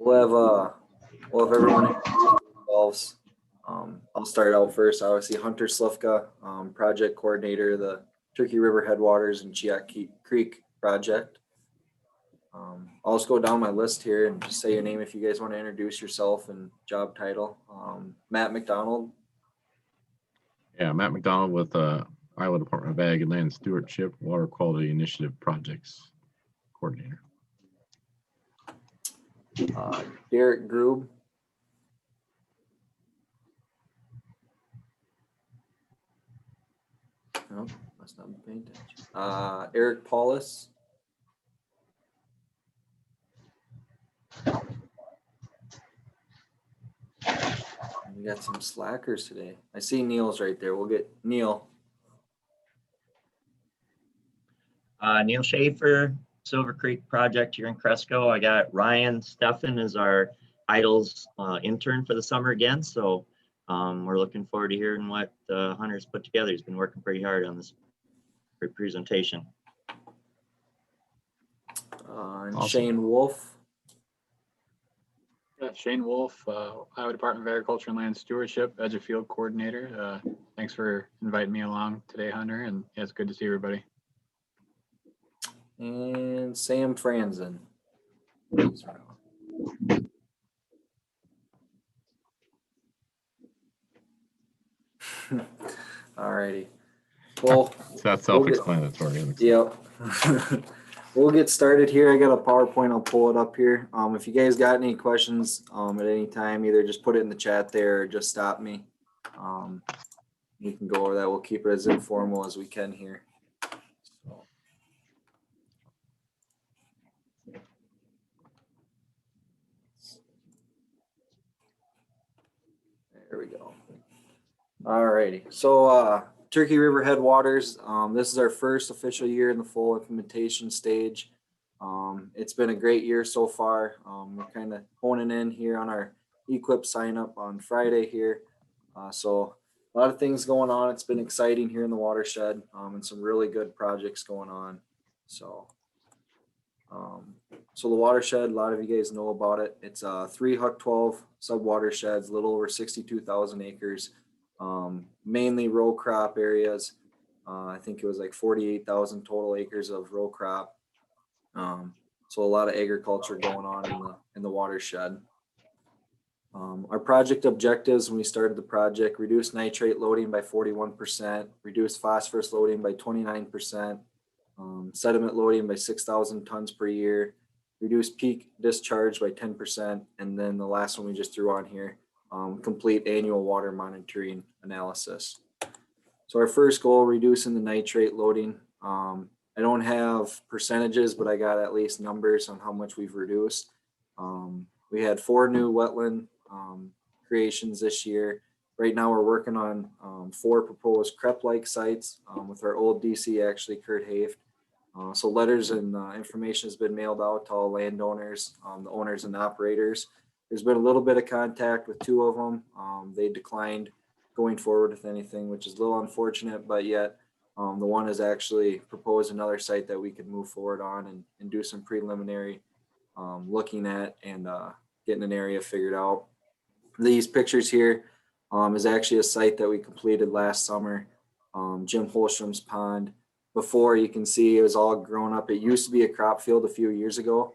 We'll have everyone introduce themselves. I'll start out first. Obviously, Hunter Slifka, project coordinator, the Turkey River Headwaters and Chihak Creek project. I'll just go down my list here and just say your name if you guys want to introduce yourself and job title. Matt McDonald. Yeah, Matt McDonald with Iowa Department of Ag and Land Stewardship, Water Quality Initiative Projects Coordinator. Derek Grube. No, must not be paying attention. Eric Paulus. We got some slackers today. I see Neil's right there. We'll get Neil. Neil Schaefer, Silver Creek Project here in Cresco. I got Ryan Steffen as our Idols intern for the summer again. So we're looking forward to hearing what Hunter's put together. He's been working pretty hard on this presentation. And awesome. Shane Wolf. Shane Wolf, Iowa Department of Agriculture and Land Stewardship, Edge of Field Coordinator. Thanks for inviting me along today, Hunter, and yeah, it's good to see everybody. And Sam Franzen. Alrighty. Well, that's self-explanatory. Yep. We'll get started here. I got a PowerPoint. I'll pull it up here. If you guys got any questions at any time, either just put it in the chat there or just stop me. We can go over that. We'll keep it as informal as we can here. So. There we go. All righty. So Turkey River Headwaters, this is our first official year in the full implementation stage. It's been a great year so far. We're kind of honing in here on our equip sign up on Friday here. So a lot of things going on. It's been exciting here in the watershed and some really good projects going on. So the watershed, a lot of you guys know about it. It's 3 Huck 12 sub watersheds, a little over 62,000 acres. Mainly row crop areas. I think it was like 48,000 total acres of row crop. So a lot of agriculture going on in the watershed. Our project objectives when we started the project: reduce nitrate loading by 41%, reduce phosphorus loading by 29%, sediment loading by 6,000 tons per year, reduce peak discharge by 10%, and then the last one we just threw on here, complete annual water monitoring analysis. So our first goal, reducing the nitrate loading. I don't have percentages, but I got at least numbers on how much we've reduced. We had 4 new wetland creations this year. Right now we're working on 4 proposed CREP-like sites with our old DC, actually, Kurt Haft. So letters and information has been mailed out to all landowners, the owners and operators. There's been a little bit of contact with 2 of them. They declined going forward with anything, which is a little unfortunate, but yet the one has actually proposed another site that we could move forward on and do some preliminary looking at and getting an area figured out. These pictures here is actually a site that we completed last summer, Jim Holstrom's pond. Before, you can see it was all grown up. It used to be a crop field a few years ago.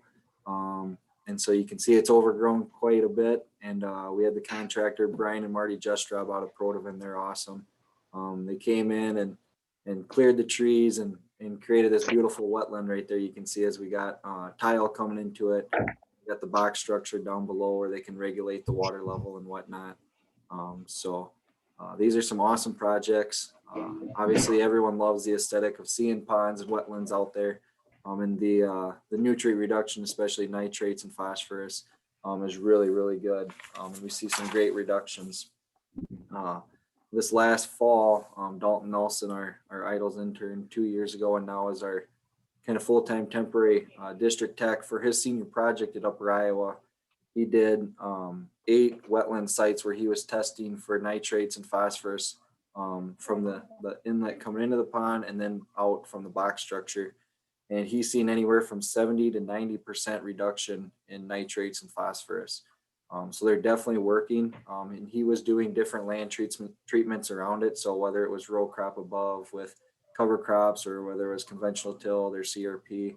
And so you can see it's overgrown quite a bit. And we had the contractor, Brian and Marty Justrab out of Protivin. They're awesome. They came in and cleared the trees and created this beautiful wetland right there. You can see as we got tile coming into it. We got the box structure down below where they can regulate the water level and whatnot. These are some awesome projects. Obviously, everyone loves the aesthetic of seeing ponds and wetlands out there. And the nutrient reduction, especially nitrates and phosphorus, is really, really good. We see some great reductions. This last fall, Dalton Nelson, our Idols intern 2 years ago, and now is our kind of full-time temporary district tech for his senior project at Upper Iowa. He did 8 wetland sites where he was testing for nitrates and phosphorus from the inlet coming into the pond and then out from the box structure. and he's seen anywhere from 70 to 90% reduction in nitrates and phosphorus. So they're definitely working, and he was doing different land treatments around it. So whether it was row crop above with cover crops or whether it was conventional tilled or CRP,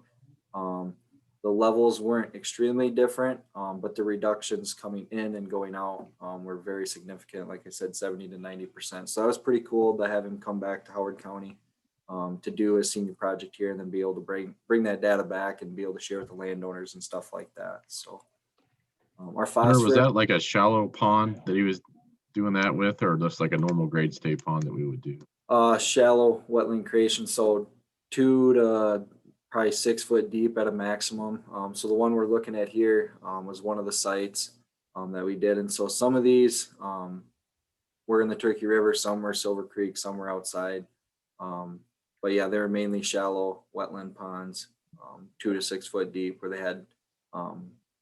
the levels weren't extremely different, but the reductions coming in and going out were very significant. Like I said, 70 to 90%. So that was pretty cool to have him come back to Howard County to do a senior project here, and then be able to bring that data back and be able to share with the landowners and stuff like that. So our Hunter, was phosphorus, that like a shallow pond that he was doing that with, or just like a normal grade stay pond that we would do? shallow wetland creation, so 2 to probably 6 foot deep at a maximum. So the one we're looking at here was one of the sites that we did, and so some of these were in the Turkey River, some were Silver Creek, some were outside. But yeah, they're mainly shallow wetland ponds, 2 to 6 foot deep, where they had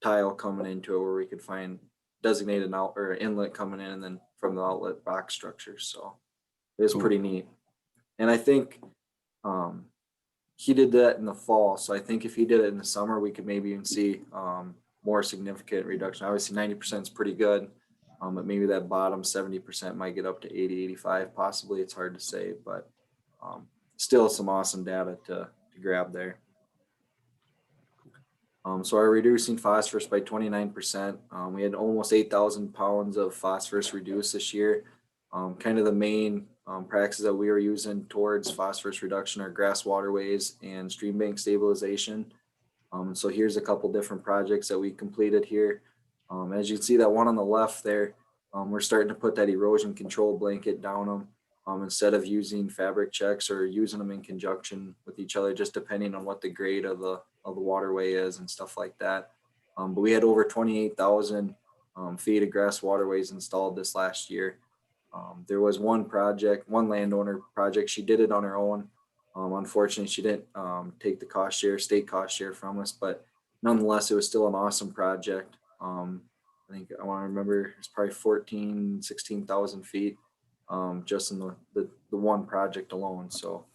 tile coming into it where we could find designated out or inlet coming in, and then from the outlet box structures. So it was Cool. pretty neat. And I think he did that in the fall. So I think if he did it in the summer, we could maybe even see more significant reduction. Obviously 90% is pretty good, but maybe that bottom 70% might get up to 80, 85 possibly. It's hard to say, but still some awesome data to grab there. So our reducing phosphorus by 29%. We had almost 8,000 pounds of phosphorus reduced this year. Kind of the main practices that we are using towards phosphorus reduction are grass waterways and stream bank stabilization. So here's a couple different projects that we completed here. As you can see, that one on the left there, we're starting to put that erosion control blanket down them instead of using fabric checks or using them in conjunction with each other, just depending on what the grade of the waterway is and stuff like that. But we had over 28,000 feet of grass waterways installed this last year. There was one landowner project, she did it on her own. Unfortunately, she didn't take the state cost share from us, but nonetheless, it was still an awesome project. I think I want to remember it's probably 16,000 feet just in the one project alone. So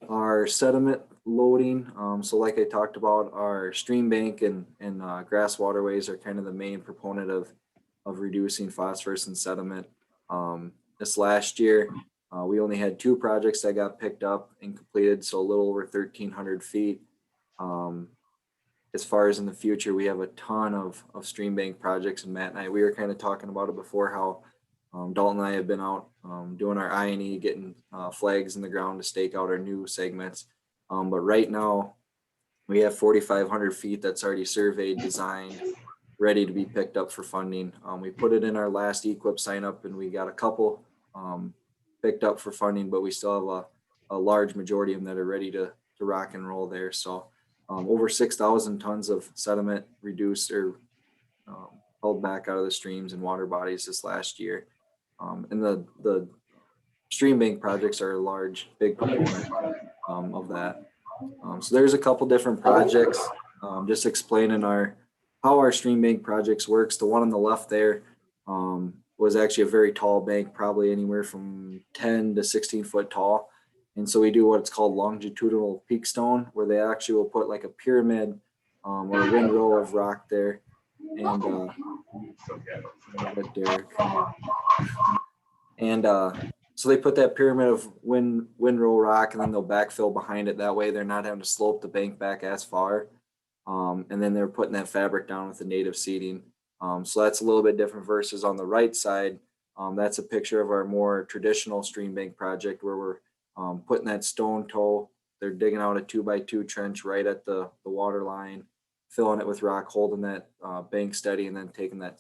our sediment loading, so like I talked about, our stream bank and grass waterways are kind of the main proponent of reducing phosphorus and sediment. This last year, we only had 2 projects that got picked up and completed, so a little over 1,300 feet. As far as in the future, we have a ton of stream bank projects, and Matt and we were kind of talking about it before, how Dalton and I have been out doing our I&E, getting flags in the ground to stake out our new segments. But right now, we have 4,500 feet that's already surveyed, designed, ready to be picked up for funding. We put it in our last EQIP sign up, and we got a couple picked up for funding, but we still have a large majority of them that are ready to rock and roll there. So over 6,000 tons of sediment reduced or held back out of the streams and water bodies this last year. And the stream bank projects are a big component of that. So there's a couple different projects just explaining how our stream bank projects works. The one on the left there was actually a very tall bank, probably anywhere from 10 to 16 foot tall. And so we do what's called longitudinal peak stone, where they actually will put like a pyramid or a windrow of rock there. And so they put that pyramid of windrow rock, and then they'll backfill behind it. That way they're not having to slope the bank back as far. And then they're putting that fabric down with the native seeding. So that's a little bit different versus on the right side. That's a picture of our more traditional stream bank project, where we're putting that stone toe. They're digging out a 2x2 trench right at the water line, filling it with rock, holding that bank steady, and then taking that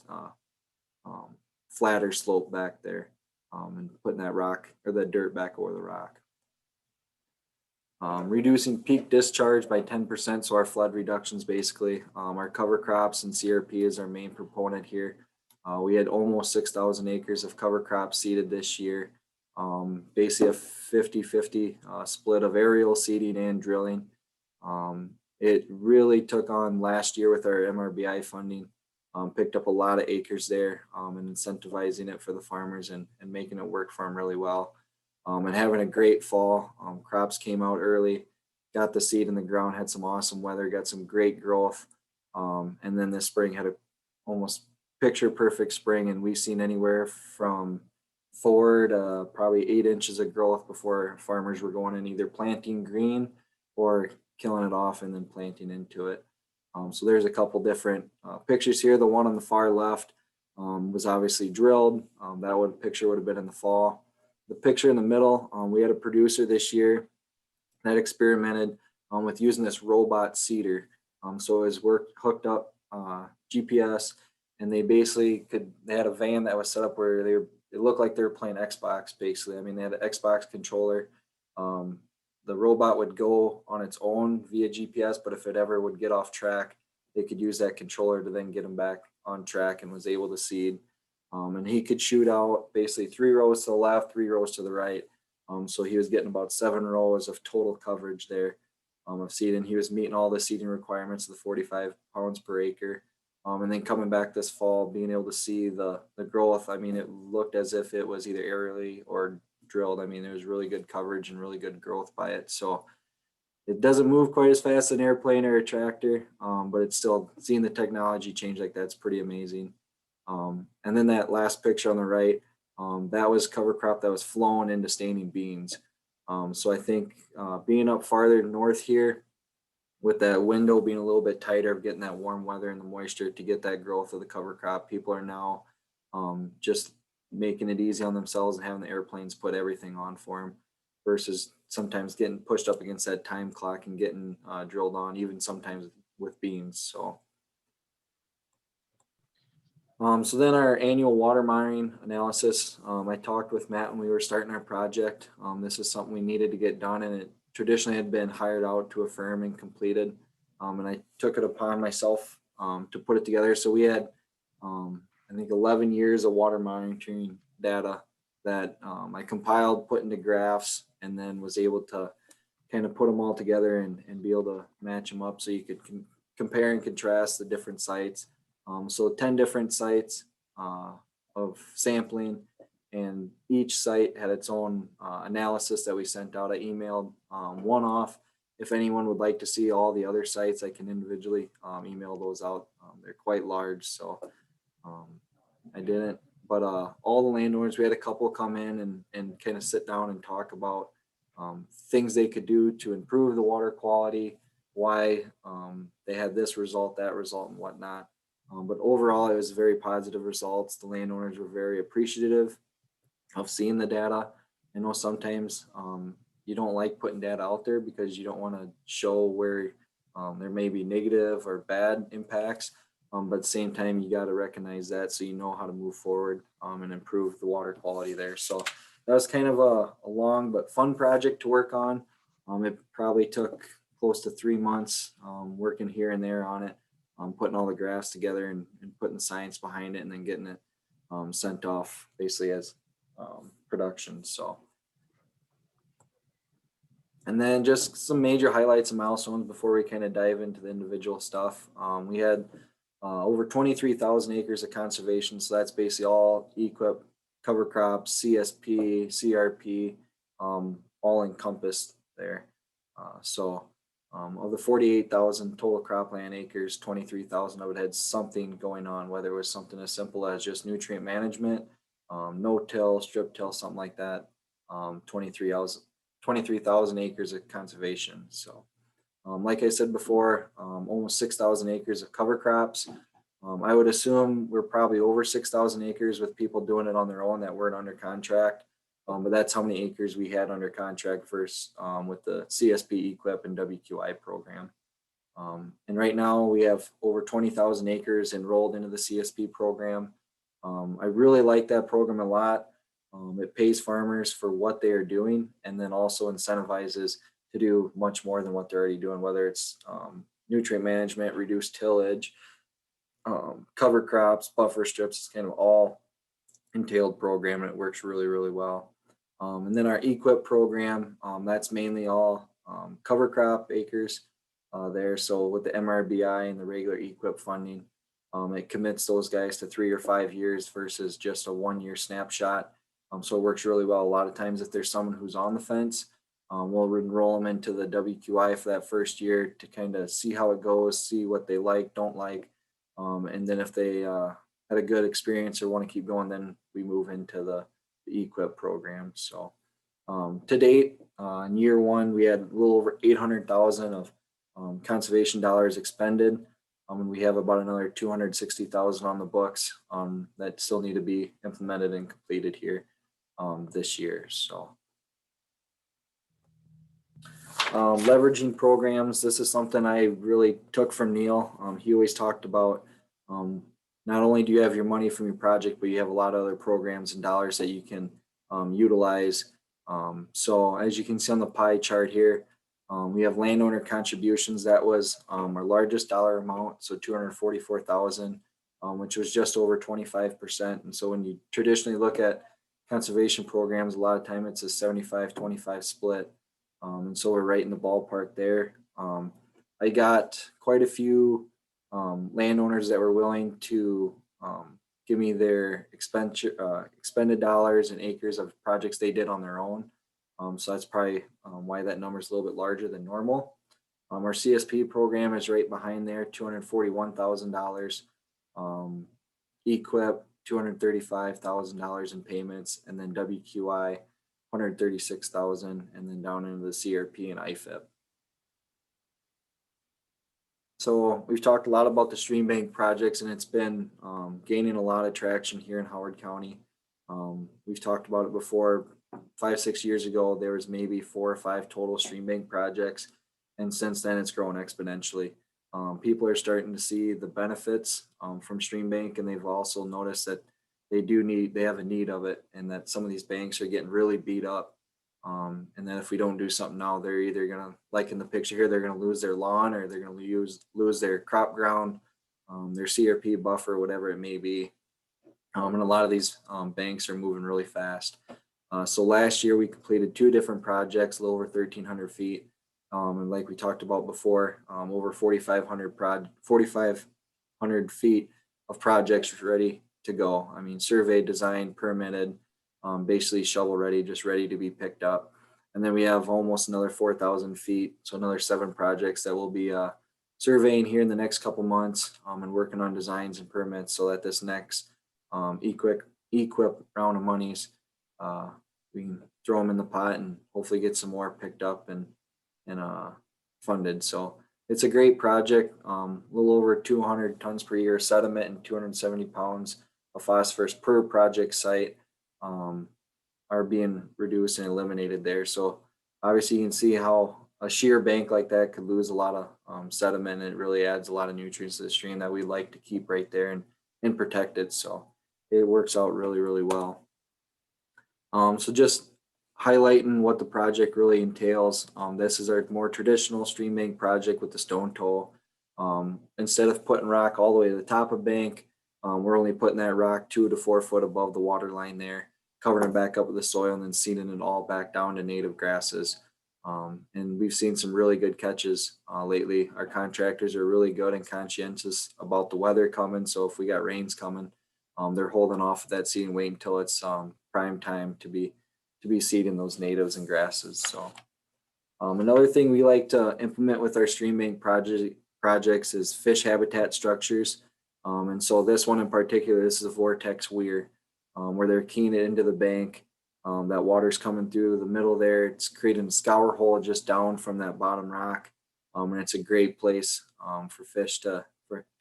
flatter slope back there and putting that rock or that dirt back over the rock. Reducing peak discharge by 10%. So our flood reductions, basically, our cover crops and CRP is our main proponent here. We had almost 6,000 acres of cover crops seeded this year. Basically a 50-50 split of aerial seeding and drilling. It really took on last year with our MRBI funding, picked up a lot of acres there and incentivizing it for the farmers and making it work for them really well. and having a great fall. Crops came out early, got the seed in the ground, had some awesome weather, got some great growth. And then this spring had a almost picture perfect spring, and we've seen anywhere from 4 to probably 8 inches of growth before farmers were going in either planting green or killing it off and then planting into it. So there's a couple different pictures here. The one on the far left was obviously drilled. That picture would have been in the fall. The picture in the middle, we had a producer this year that experimented with using this robot seeder. So his work hooked up GPS, and they basically they had a van that was set up where it looked like they were playing Xbox basically. I mean, they had an Xbox controller. The robot would go on its own via GPS, but if it ever would get off track, they could use that controller to then get them back on track, and was able to seed. And he could shoot out basically 3 rows to the left, 3 rows to the right. So he was getting about 7 rows of total coverage there of seeding. He was meeting all the seeding requirements of the 45 pounds per acre. And then coming back this fall, being able to see the growth. I mean, it looked as if it was either aerially or drilled. I mean, there was really good coverage and really good growth by it. So it doesn't move quite as fast as an airplane or a tractor, but it's still, seeing the technology change like that's pretty amazing. And then that last picture on the right, that was cover crop that was flown into standing beans. So I think being up farther north here, with that window being a little bit tighter, of getting that warm weather and the moisture to get that growth of the cover crop, people are now just making it easy on themselves and having the airplanes put everything on for them, versus sometimes getting pushed up against that time clock and getting drilled on, even sometimes with beans. So then our annual water monitoring analysis, I talked with Matt when we were starting our project. This is something we needed to get done, and it traditionally had been hired out to a firm and completed. And I took it upon myself to put it together. So we had, I think, 11 years of water monitoring data that I compiled, put into graphs, and then was able to kind of put them all together and be able to match them up so you could compare and contrast the different sites. So 10 different sites of sampling, and each site had its own analysis that we sent out. I emailed one off. If anyone would like to see all the other sites, I can individually email those out. They're quite large, so I didn't. But all the landowners, we had a couple come in and kind of sit down and talk about things they could do to improve the water quality, why they had this result, that result, and whatnot. But overall, it was very positive results. The landowners were very appreciative of seeing the data. I know sometimes you don't like putting data out there because you don't want to show where there may be negative or bad impacts. But at the same time, you got to recognize that so you know how to move forward and improve the water quality there. So that was kind of a long but fun project to work on. It probably took close to 3 months working here and there on it. Putting all the graphs together and putting the science behind it, and then getting it sent off basically as production. So, and then just some major highlights and milestones before we kind of dive into the individual stuff. We had over 23,000 acres of conservation. So that's basically all EQIP, cover crops, CSP, CRP, all encompassed there. Of the 48,000 total cropland acres, 23,000 of it had something going on, whether it was something as simple as just nutrient management, no-till, strip-till, something like that. 23,000 acres of conservation. So like I said before, almost 6,000 acres of cover crops. I would assume we're probably over 6,000 acres with people doing it on their own that weren't under contract. But that's how many acres we had under contract first with the CSP, EQIP, and WQI program. And right now we have over 20,000 acres enrolled into the CSP program. I really like that program a lot. It pays farmers for what they are doing, and then also incentivizes to do much more than what they're already doing, whether it's nutrient management, reduced tillage, cover crops, buffer strips. It's kind of all entailed program, and it works really, really well. And then our EQIP program, that's mainly all cover crop acres there. So with the MRBI and the regular EQIP funding, it commits those guys to 3 or 5 years versus just a 1-year snapshot. So it works really well. A lot of times if there's someone who's on the fence, we'll enroll them into the WQI for that first year to kind of see how it goes, see what they like, don't like. And then if they had a good experience or want to keep going, then we move into the EQIP program. So to date, in year one, we had a little over 800,000 of conservation dollars expended. And we have about another 260,000 on the books that still need to be implemented and completed here this year. So leveraging programs, this is something I really took from Neil. He always talked about not only do you have your money from your project, but you have a lot of other programs and dollars that you can utilize. So as you can see on the pie chart here, we have landowner contributions. That was our largest dollar amount, so 244,000, which was just over 25%. And so when you traditionally look at conservation programs, a lot of time it's a 75-25 split. And so we're right in the ballpark there. I got quite a few landowners that were willing to give me their expended dollars and acres of projects they did on their own. So that's probably why that number is a little bit larger than normal. Our CSP program is right behind there, $241,000. EQIP, $235,000 in payments, and then WQI, $136,000, and then down into the CRP and IFIP. So we've talked a lot about the stream bank projects, and it's been gaining a lot of traction here in Howard County. We've talked about it before. 5-6 years ago, there was maybe 4 or 5 total stream bank projects, and since then it's grown exponentially. People are starting to see the benefits from stream bank, and they've also noticed that they have a need of it, and that some of these banks are getting really beat up. And then if we don't do something now, they're either gonna, like in the picture here, they're gonna lose their lawn, or they're gonna lose their crop ground, their CRP buffer, whatever it may be. And a lot of these banks are moving really fast. So last year we completed 2 different projects, a little over 1,300 feet. And like we talked about before, over 4,500 feet of projects ready to go. I mean, surveyed, designed, permitted, basically shovel ready, just ready to be picked up. And then we have almost another 4,000 feet. So another 7 projects that will be surveying here in the next couple months and working on designs and permits, so that this next EQIP round of monies, we can throw them in the pot and hopefully get some more picked up and funded. So it's a great project. A little over 200 tons per year sediment and 270 pounds of phosphorus per project site are being reduced and eliminated there. So obviously you can see how a sheer bank like that could lose a lot of sediment, and it really adds a lot of nutrients to the stream that we like to keep right there and protect it. So it works out really, really well. So just highlighting what the project really entails. This is our more traditional stream bank project with the stone toe. Instead of putting rock all the way to the top of bank, we're only putting that rock 2 to 4 foot above the water line there, covering it back up with the soil, and then seeding it all back down to native grasses. And we've seen some really good catches lately. Our contractors are really good and conscientious about the weather coming. So if we got rains coming, they're holding off of that seed and waiting until it's prime time to be seeding those natives and grasses. So another thing we like to implement with our stream bank projects is fish habitat structures. And so this one in particular, this is a vortex weir, where they're keying it into the bank. That water's coming through the middle there. It's creating a scour hole just down from that bottom rock. And it's a great place for fish to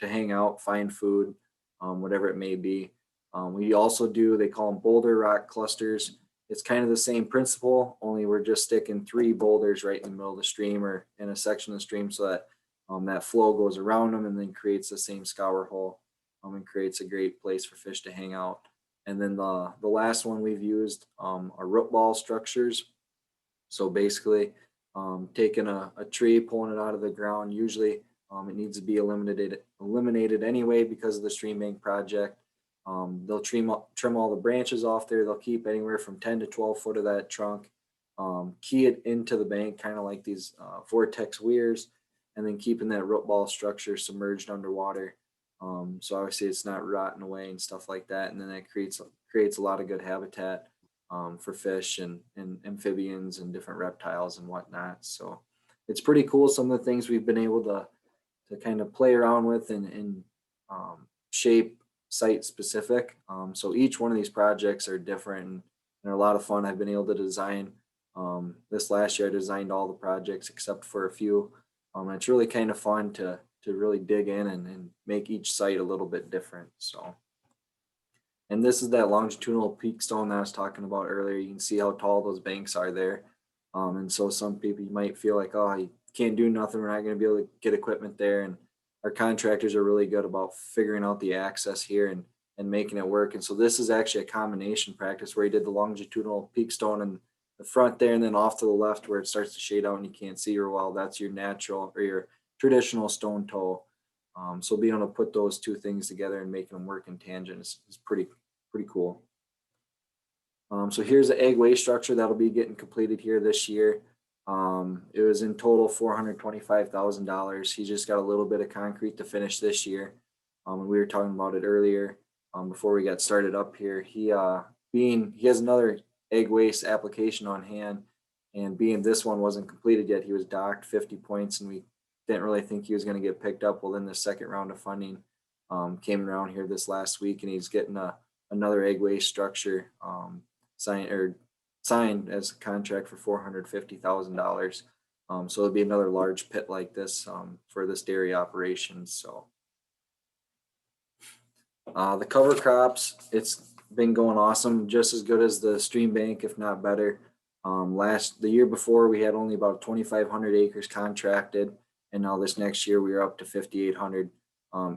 hang out, find food, whatever it may be. We also do, they call them boulder rock clusters. It's kind of the same principle, only we're just sticking 3 boulders right in the middle of the stream or in a section of the stream, so that that flow goes around them and then creates the same scour hole and creates a great place for fish to hang out. And then the last one we've used are root ball structures. So basically taking a tree, pulling it out of the ground. Usually it needs to be eliminated anyway because of the stream bank project. They'll trim all the branches off there. They'll keep anywhere from 10 to 12 foot of that trunk, key it into the bank, kind of like these vortex weirs, and then keeping that root ball structure submerged underwater. So obviously it's not rotting away and stuff like that. And then that creates a lot of good habitat for fish and amphibians and different reptiles and whatnot. So it's pretty cool. Some of the things we've been able to kind of play around with and shape site specific. So each one of these projects are different and they're a lot of fun. I've been able to design. This last year I designed all the projects except for a few. And it's really kind of fun to really dig in and make each site a little bit different. So, and this is that longitudinal peak stone that I was talking about earlier. You can see how tall those banks are there. And so some people, you might feel like, oh, you can't do nothing. We're not going to be able to get equipment there. And our contractors are really good about figuring out the access here and making it work. And so this is actually a combination practice where he did the longitudinal peak stone in the front there, and then off to the left where it starts to shade out and you can't see your well. That's your natural or your traditional stone toe. So being able to put those two things together and making them work in tangent is pretty cool. So here's the egg waste structure that'll be getting completed here this year. It was in total $425,000. He just got a little bit of concrete to finish this year. And we were talking about it earlier before we got started up here. He has another egg waste application on hand, and being this one wasn't completed yet, he was docked 50 points, and we didn't really think he was going to get picked up. Well, then the second round of funding came around here this last week, and he's getting another egg waste structure signed as a contract for $450,000. So it'll be another large pit like this for this dairy operation. So the cover crops, it's been going awesome, just as good as the stream bank, if not better. The year before we had only about 2,500 acres contracted, and now this next year we are up to 5,800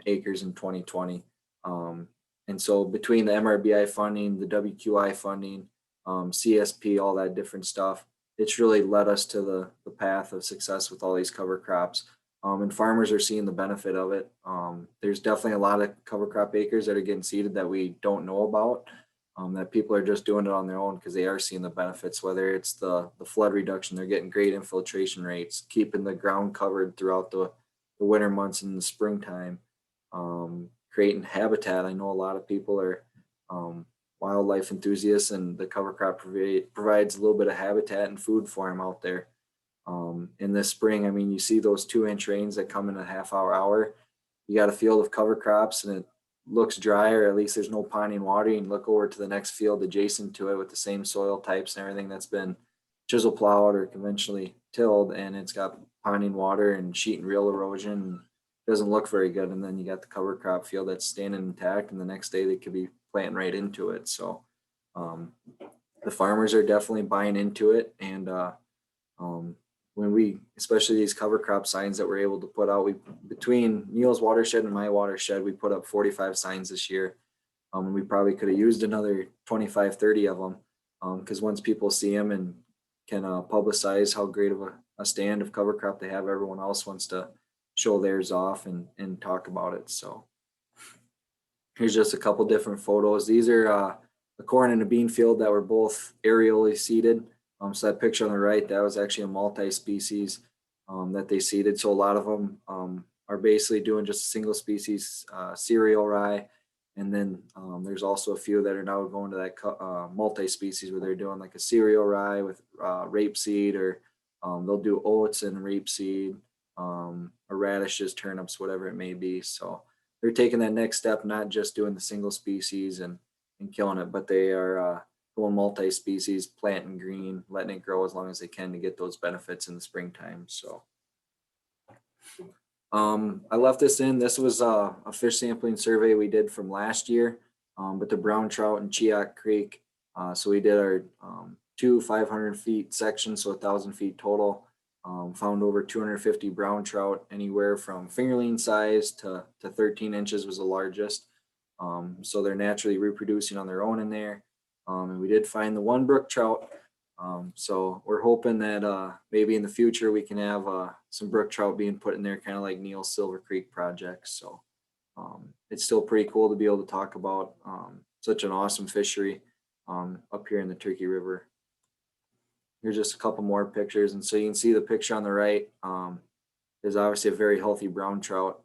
acres in 2020. And so between the MRBI funding, the WQI funding, CSP, all that different stuff, it's really led us to the path of success with all these cover crops. And farmers are seeing the benefit of it. There's definitely a lot of cover crop acres that are getting seeded that we don't know about, that people are just doing it on their own because they are seeing the benefits, whether it's the flood reduction, they're getting great infiltration rates, keeping the ground covered throughout the winter months and the springtime, creating habitat. I know a lot of people are wildlife enthusiasts, and the cover crop provides a little bit of habitat and food for them out there. In this spring, I mean, you see those 2-inch rains that come in a half hour. You got a field of cover crops and it looks dry, or at least there's no ponding water. You can look over to the next field adjacent to it with the same soil types and everything that's been chisel plowed or conventionally tilled, and it's got ponding water and sheet and reel erosion. It doesn't look very good. And then you got the cover crop field that's standing intact, and the next day they could be planting right into it. So the farmers are definitely buying into it. And when especially these cover crop signs that we're able to put out, between Neil's watershed and my watershed, we put up 45 signs this year. And we probably could have used another 25, 30 of them. Because once people see them and can publicize how great of a stand of cover crop they have, everyone else wants to show theirs off and talk about it. So here's just a couple different photos. These are a corn and a bean field that were both aerially seeded. So that picture on the right, that was actually a multi-species that they seeded. So a lot of them are basically doing just a single species cereal rye. And then there's also a few that are now going to that multi-species where they're doing like a cereal rye with rapeseed, or they'll do oats and rapeseed, or radishes, turnips, whatever it may be. So they're taking that next step, not just doing the single species and killing it, but they are going multi-species, planting green, letting it grow as long as they can to get those benefits in the springtime. So I left this in. This was a fish sampling survey we did from last year, but the brown trout in Chihak Creek. So we did our 2 500 feet sections, so 1,000 feet total. Found over 250 brown trout, anywhere from fingerling size to 13 inches was the largest. So they're naturally reproducing on their own in there. And we did find the one brook trout. So we're hoping that maybe in the future we can have some brook trout being put in there, kind of like Neil's Silver Creek project. So it's still pretty cool to be able to talk about such an awesome fishery up here in the Turkey River. Here's just a couple more pictures. And so you can see the picture on the right. There's obviously a very healthy brown trout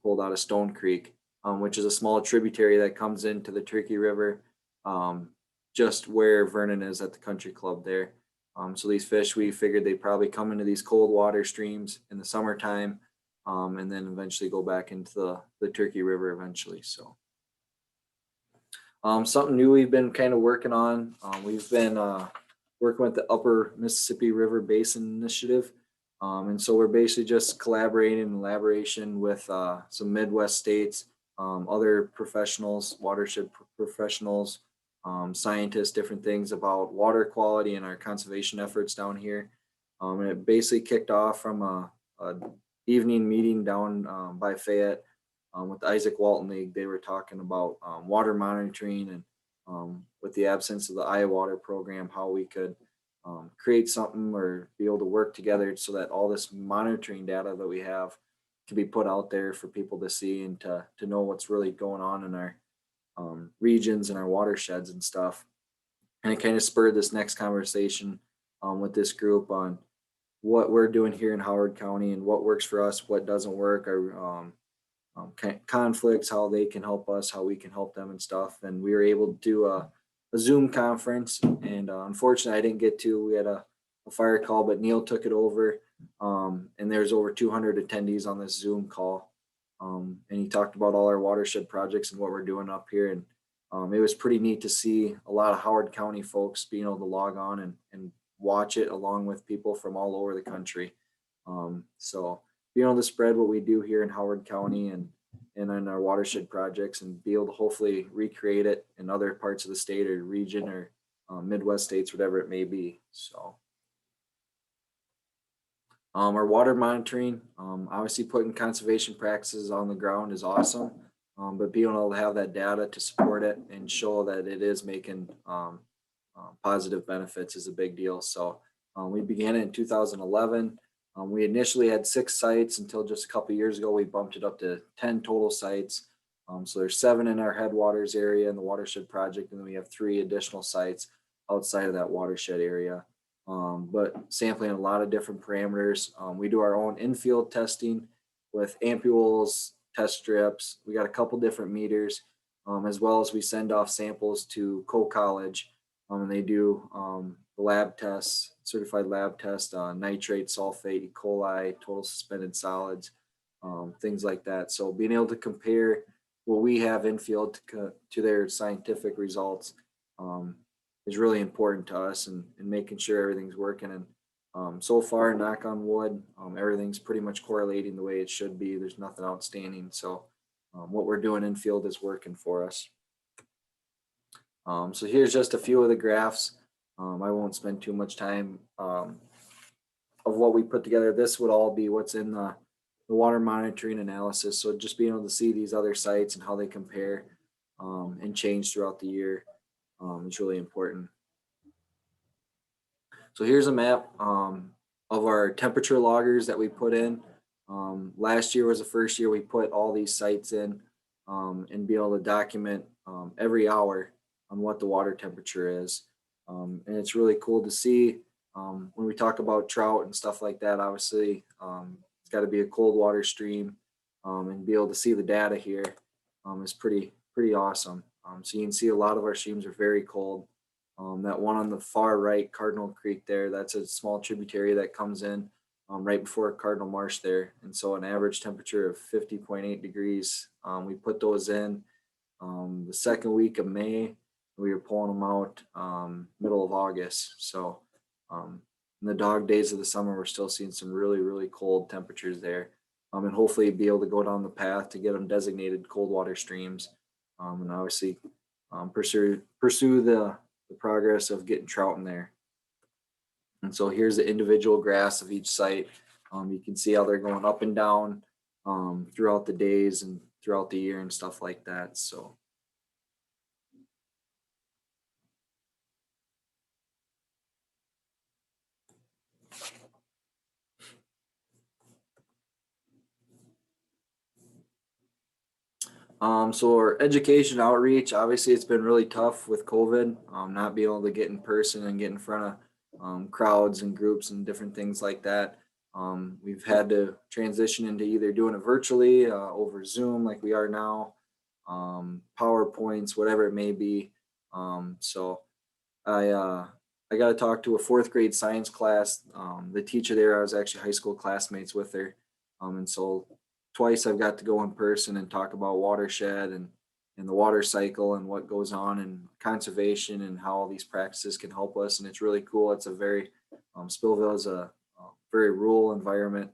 pulled out of Stone Creek, which is a small tributary that comes into the Turkey River. just where Vernon is at the country club there. So these fish, we figured they probably come into these cold water streams in the summertime, and then eventually go back into the Turkey River eventually. So something new we've been kind of working on. We've been working with the Upper Mississippi River Basin Initiative. And so we're basically just collaborating in collaboration with some Midwest states, other professionals, watershed professionals, scientists, different things about water quality and our conservation efforts down here. And it basically kicked off from a evening meeting down by Fayette with Isaac Walton League. They were talking about water monitoring and with the absence of the Iowa Water program, how we could create something or be able to work together so that all this monitoring data that we have can be put out there for people to see and to know what's really going on in our regions and our watersheds and stuff. And it kind of spurred this next conversation with this group on what we're doing here in Howard County and what works for us, what doesn't work, our conflicts, how they can help us, how we can help them and stuff. And we were able to do a Zoom conference, and unfortunately I didn't get to. We had a fire call, but Neil took it over, and there's over 200 attendees on this Zoom call, and he talked about all our watershed projects and what we're doing up here. And it was pretty neat to see a lot of Howard County folks being able to log on and watch it along with people from all over the country. So being able to spread what we do here in Howard County and in our watershed projects and be able to hopefully recreate it in other parts of the state or region or Midwest states, whatever it may be. So our water monitoring, obviously putting conservation practices on the ground is awesome, but being able to have that data to support it and show that it is making positive benefits is a big deal. So we began it in 2011. We initially had 6 sites until just a couple of years ago. We bumped it up to 10 total sites. So there's 7 in our Headwaters area in the watershed project, and then we have 3 additional sites outside of that watershed area. But sampling a lot of different parameters. We do our own infield testing with ampules, test strips. We got a couple different meters, as well as we send off samples to Co-College, and they do lab tests, certified lab tests on nitrate, sulfate, E. coli, total suspended solids, things like that. So being able to compare what we have infield to their scientific results is really important to us, and making sure everything's working. And so far, knock on wood, everything's pretty much correlating the way it should be. There's nothing outstanding. So what we're doing infield is working for us. So here's just a few of the graphs. I won't spend too much time of what we put together. This would all be what's in the water monitoring analysis. So just being able to see these other sites and how they compare and change throughout the year is really important. So here's a map of our temperature loggers that we put in. Last year was the first year we put all these sites in and be able to document every hour on what the water temperature is. And it's really cool to see when we talk about trout and stuff like that. Obviously, it's got to be a cold water stream, and be able to see the data here is pretty awesome. So you can see a lot of our streams are very cold. That one on the far right, Cardinal Creek there, that's a small tributary that comes in right before Cardinal Marsh there. And so an average temperature of 50.8 degrees. We put those in the second week of May. We were pulling them out middle of August. So in the dog days of the summer, we're still seeing some really cold temperatures there, and hopefully be able to go down the path to get them designated cold water streams, and obviously pursue the progress of getting trout in there. And so here's the individual graphs of each site. You can see how they're going up and down throughout the days and throughout the year and stuff like that. So so our education outreach, obviously it's been really tough with COVID, not being able to get in person and get in front of crowds and groups and different things like that. We've had to transition into either doing it virtually over Zoom like we are now, PowerPoints, whatever it may be. So I got to talk to a fourth grade science class. The teacher there, I was actually high school classmates with her. And so twice I've got to go in person and talk about watershed and the water cycle and what goes on and conservation and how all these practices can help us. And it's really cool. It's a very, Spillville is a very rural environment.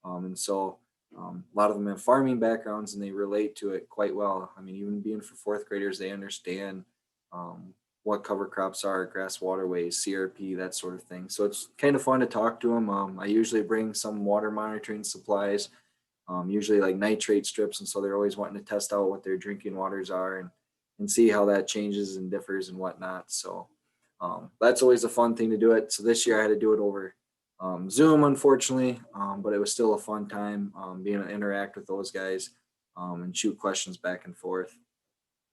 And so a lot of them have farming backgrounds and they relate to it quite well. I mean, even being for fourth graders, they understand what cover crops are, grass waterways, CRP, that sort of thing. So it's kind of fun to talk to them. I usually bring some water monitoring supplies, usually like nitrate strips. And so they're always wanting to test out what their drinking waters are and see how that changes and differs and whatnot. So that's always a fun thing to do it. So this year I had to do it over Zoom, unfortunately, but it was still a fun time being able to interact with those guys and shoot questions back and forth.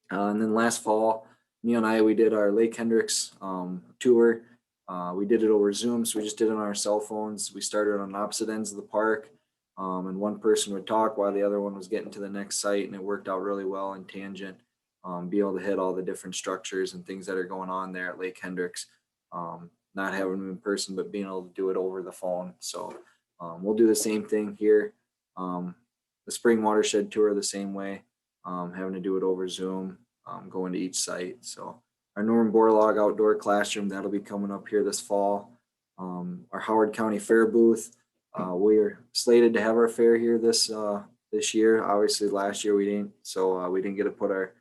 And then last fall, Neil and I, we did our Lake Hendricks tour. We did it over Zoom, so we just did it on our cell phones. We started on opposite ends of the park, and one person would talk while the other one was getting to the next site, and it worked out really well in tangent. Be able to hit all the different structures and things that are going on there at Lake Hendricks. Not having them in person, but being able to do it over the phone. So we'll do the same thing here. The spring watershed tour the same way, having to do it over Zoom. Going to each site. So our Norman Borlaug outdoor classroom, that'll be coming up here this fall. Our Howard County Fair booth, we're slated to have our fair here this year. Obviously last year we didn't, so we didn't get to put our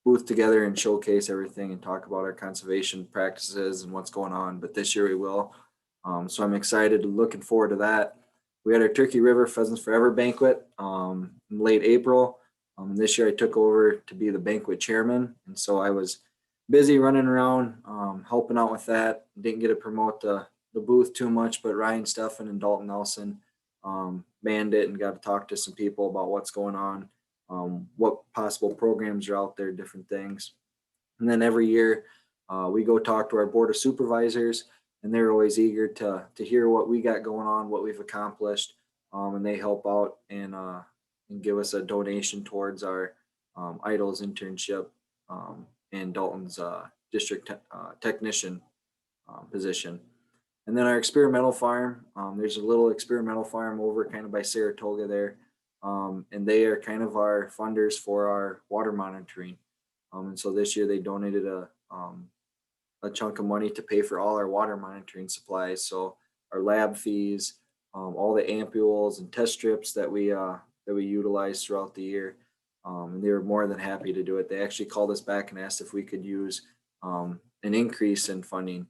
booth together and showcase everything and talk about our conservation practices and what's going on, but this year we will. So I'm excited, looking forward to that. We had our Turkey River Pheasants Forever banquet in late April. This year I took over to be the banquet chairman. And so I was busy running around, helping out with that. Didn't get to promote the booth too much, but Ryan Steffen and Dalton Nelson manned it and got to talk to some people about what's going on, what possible programs are out there, different things. And then every year we go talk to our board of supervisors, and they're always eager to hear what we got going on, what we've accomplished, and they help out and give us a donation towards our Idols internship and Dalton's district technician position. And then our experimental farm, there's a little experimental farm over kind of by Saratoga there. And they are kind of our funders for our water monitoring. And so this year they donated a chunk of money to pay for all our water monitoring supplies. So our lab fees, all the ampules and test strips that we utilize throughout the year. And they were more than happy to do it. They actually called us back and asked if we could use an increase in funding.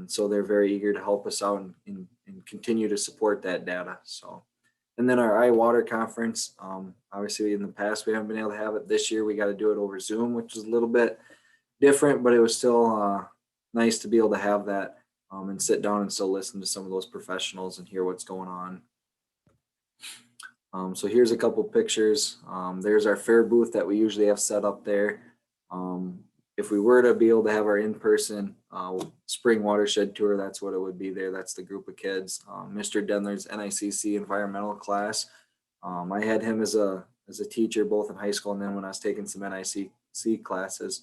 So they're very eager to help us out and continue to support that data. So, and then our iWater conference, obviously in the past we haven't been able to have it. This year we got to do it over Zoom, which is a little bit different, but it was still nice to be able to have that and sit down and still listen to some of those professionals and hear what's going on. So here's a couple pictures. There's our fair booth that we usually have set up there. If we were to be able to have our in-person spring watershed tour, that's what it would be there. That's the group of kids. Mr. Denler's NICC environmental class. I had him as a teacher both in high school and then when I was taking some NICC classes.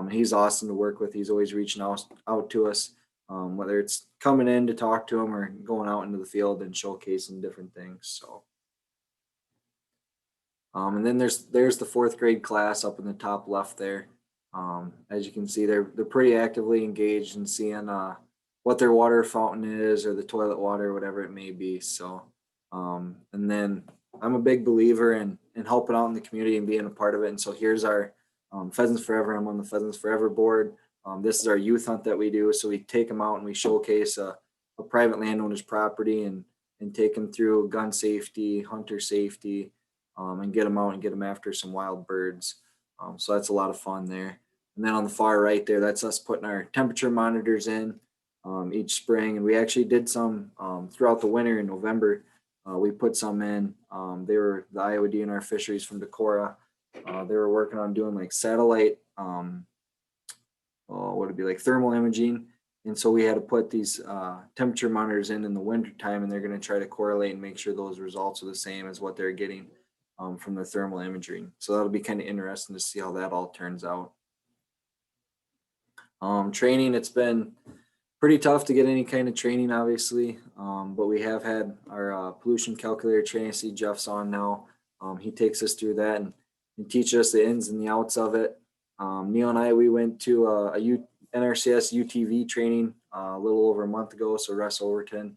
He's awesome to work with. He's always reaching out to us, whether it's coming in to talk to him or going out into the field and showcasing different things. So. And then there's the fourth grade class up in the top left there. As you can see, they're pretty actively engaged in seeing what their water fountain is or the toilet water, whatever it may be. So, and then I'm a big believer in helping out in the community and being a part of it. And so here's our Pheasants Forever. I'm on the Pheasants Forever board. This is our youth hunt that we do. So we take them out and we showcase a private landowner's property and take them through gun safety, hunter safety, and get them out and get them after some wild birds. So that's a lot of fun there. And then on the far right there, that's us putting our temperature monitors in each spring. And we actually did some throughout the winter in November. We put some in. They were the Iowa DNR fisheries from Decorah. They were working on doing like satellite, what would it be, like thermal imaging. And so we had to put these temperature monitors in the winter time, and they're going to try to correlate and make sure those results are the same as what they're getting from the thermal imaging. So that'll be kind of interesting to see how that all turns out. Training, it's been pretty tough to get any kind of training, obviously, but we have had our pollution calculator training. I see Jeff's on now. He takes us through that and teaches us the ins and the outs of it. Neil and I, we went to NRCS UTV training a little over a month ago. So Russ Overton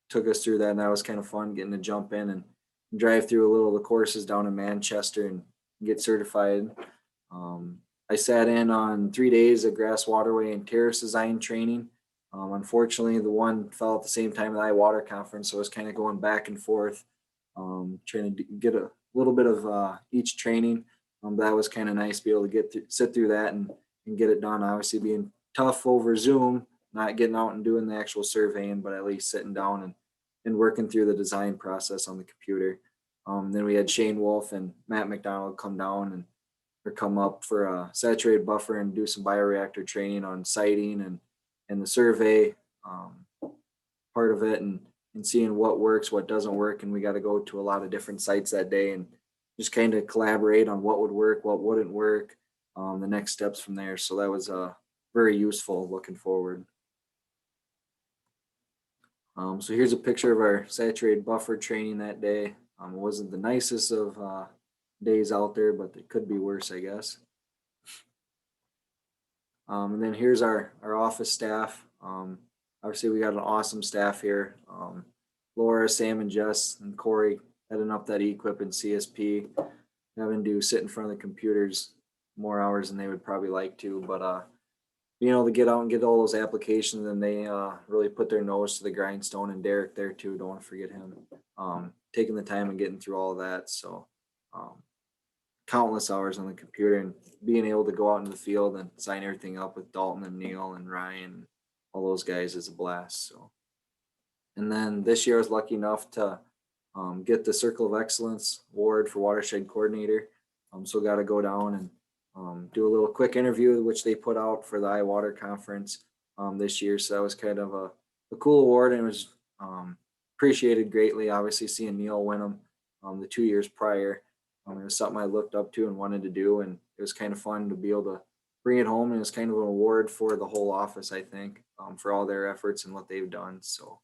took us through that, and that was kind of fun getting to jump in and drive through a little of the courses down in Manchester and get certified. I sat in on 3 days of grass waterway and terrace design training. Unfortunately, the one fell at the same time as the water conference, so I was kind of going back and forth, trying to get a little bit of each training. That was kind of nice to be able to sit through that and get it done. Obviously, being tough over Zoom, not getting out and doing the actual surveying, but at least sitting down and working through the design process on the computer. Then we had Shane Wolf and Matt McDonald come down or come up for a saturated buffer and do some bioreactor training on siting and the survey part of it and seeing what works, what doesn't work. And we got to go to a lot of different sites that day and just kind of collaborate on what would work, what wouldn't work, the next steps from there. So that was very useful looking forward. So here's a picture of our saturated buffer training that day. It wasn't the nicest of days out there, but it could be worse, I guess. And then here's our office staff. Obviously, we got an awesome staff here. Laura, Sam, and Jess, and Corey heading up that equip and CSP, having to sit in front of the computers more hours than they would probably like to, but being able to get out and get all those applications, and they really put their nose to the grindstone, and Derek there too, don't want to forget him, taking the time and getting through all of that. So countless hours on the computer and being able to go out into the field and sign everything up with Dalton and Neil and Ryan, all those guys is a blast. So, and then this year I was lucky enough to get the Circle of Excellence Award for Watershed Coordinator. So got to go down and do a little quick interview, which they put out for the iWater Conference this year. So that was kind of a cool award, and it was appreciated greatly. Obviously, seeing Neil win them the 2 years prior, it was something I looked up to and wanted to do, and it was kind of fun to be able to bring it home. And it was kind of an award for the whole office, I think, for all their efforts and what they've done. So.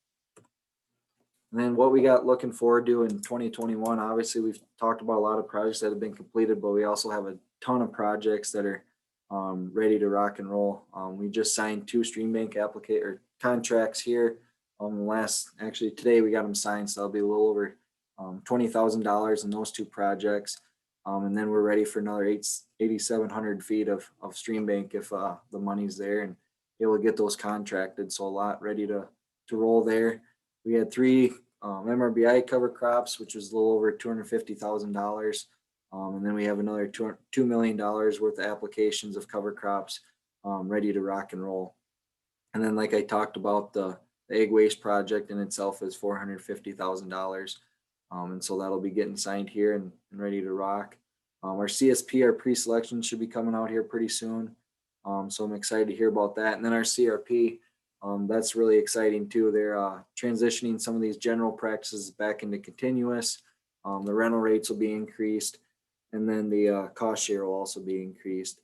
And then what we got looking forward to in 2021, obviously we've talked about a lot of projects that have been completed, but we also have a ton of projects that are ready to rock and roll. We just signed 2 stream bank contracts here. Actually today we got them signed, so that'll be a little over $20,000 in those 2 projects. And then we're ready for another 8,700 feet of stream bank if the money's there, and be able to get those contracted. So a lot ready to roll there. We had 3 MRBI cover crops, which was a little over $250,000. And then we have another $2 million worth of applications of cover crops ready to rock and roll. And then, like I talked about, the egg waste project in itself is $450,000. And so that'll be getting signed here and ready to rock. Our CSP, our pre-selection, should be coming out here pretty soon. So I'm excited to hear about that. And then our CRP, that's really exciting too. They're transitioning some of these general practices back into continuous. The rental rates will be increased, and then the cost share will also be increased.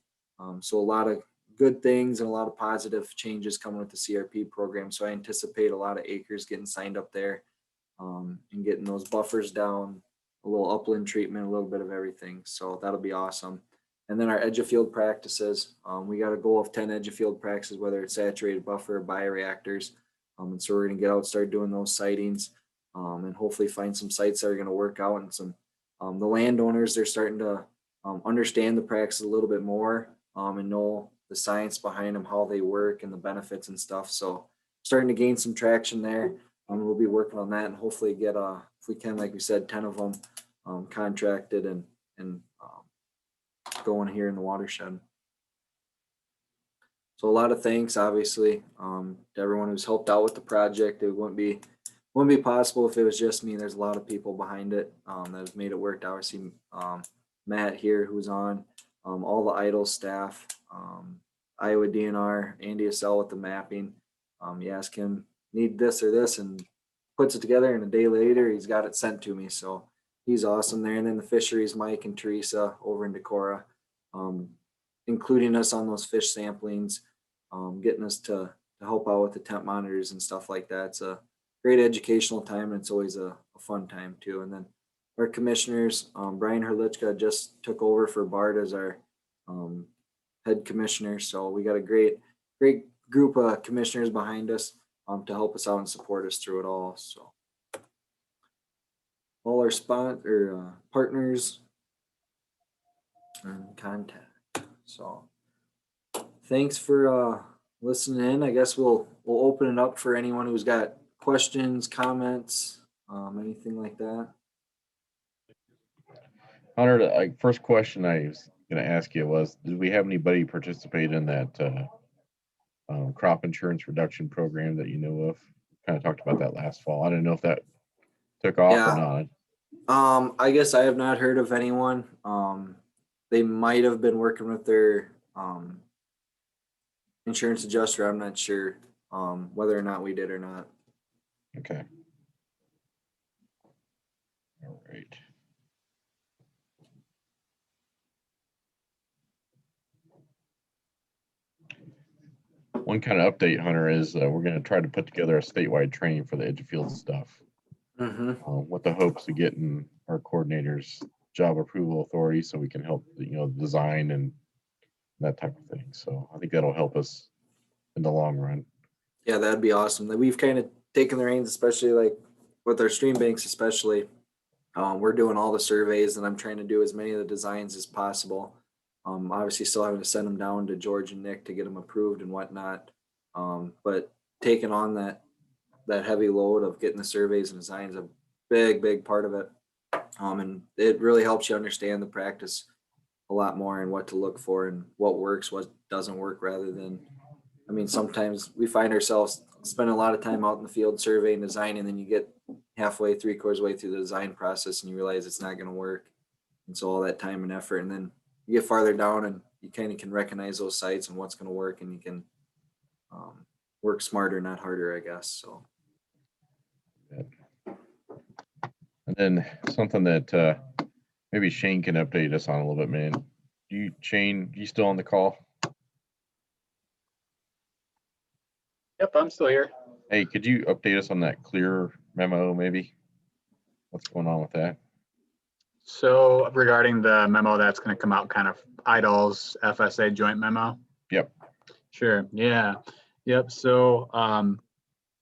So a lot of good things and a lot of positive changes coming with the CRP program. So I anticipate a lot of acres getting signed up there and getting those buffers down, a little upland treatment, a little bit of everything. So that'll be awesome. And then our edge of field practices, we got a goal of 10 edge of field practices, whether it's saturated buffer or bioreactors. And so we're going to get out, start doing those sightings, and hopefully find some sites that are going to work out. And some the landowners, they're starting to understand the practices a little bit more and know the science behind them, how they work and the benefits and stuff. So starting to gain some traction there. We'll be working on that and hopefully get, if we can, like we said, 10 of them contracted and going here in the watershed. So a lot of thanks, obviously, to everyone who's helped out with the project. It wouldn't be possible if it was just me. There's a lot of people behind it that have made it work. Obviously, Matt here, who's on, all the idle staff, Iowa DNR, Andy Assel with the mapping. You ask him, need this or this, and puts it together, and a day later he's got it sent to me. So he's awesome there. And then the fisheries, Mike and Teresa over in Decorah. including us on those fish samplings, getting us to help out with the temp monitors and stuff like that. It's a great educational time, and it's always a fun time too. And then our commissioners, Brian Herlichka just took over for Bart as our head commissioner. So we got a great group of commissioners behind us to help us out and support us through it all. So all our partners are in contact. So thanks for listening in. I guess we'll open it up for anyone who's got questions, comments, anything like that. Hunter, the first question I was going to ask you was, did we have anybody participate in that crop insurance reduction program that you know of? Kind of talked about that last fall. I don't know if that took off or not. I guess I have not heard of anyone. They might have been working with their insurance adjuster. I'm not sure whether or not we did or not. Okay. All right. One kind of update, Hunter, is we're going to try to put together a statewide training for the edge of field stuff with the hopes of getting our coordinators job approval authority so we can help, design and that type of thing. So I think that'll help us in the long run. Yeah, that'd be awesome. We've kind of taken the reins, especially like with our stream banks, especially. We're doing all the surveys, and I'm trying to do as many of the designs as possible. Obviously still having to send them down to George and Nick to get them approved and whatnot. But taking on that heavy load of getting the surveys and designs, a big part of it. And it really helps you understand the practice a lot more and what to look for and what works, what doesn't work, rather than, sometimes we find ourselves spending a lot of time out in the field surveying, designing, and then you get halfway, 3/4 way through the design process and you realize it's not going to work. And so all that time and effort, and then you get farther down and you kind of can recognize those sites and what's going to work, and you can work smarter, not harder, I guess. So. And then something that maybe Shane can update us on a little bit, man. Shane, you still on the call? Yep, I'm still here. Hey, could you update us on that clear memo, maybe? What's going on with that? So regarding the memo that's going to come out, kind of IDL's FSA joint memo. Yep. Sure. Yeah. Yep. So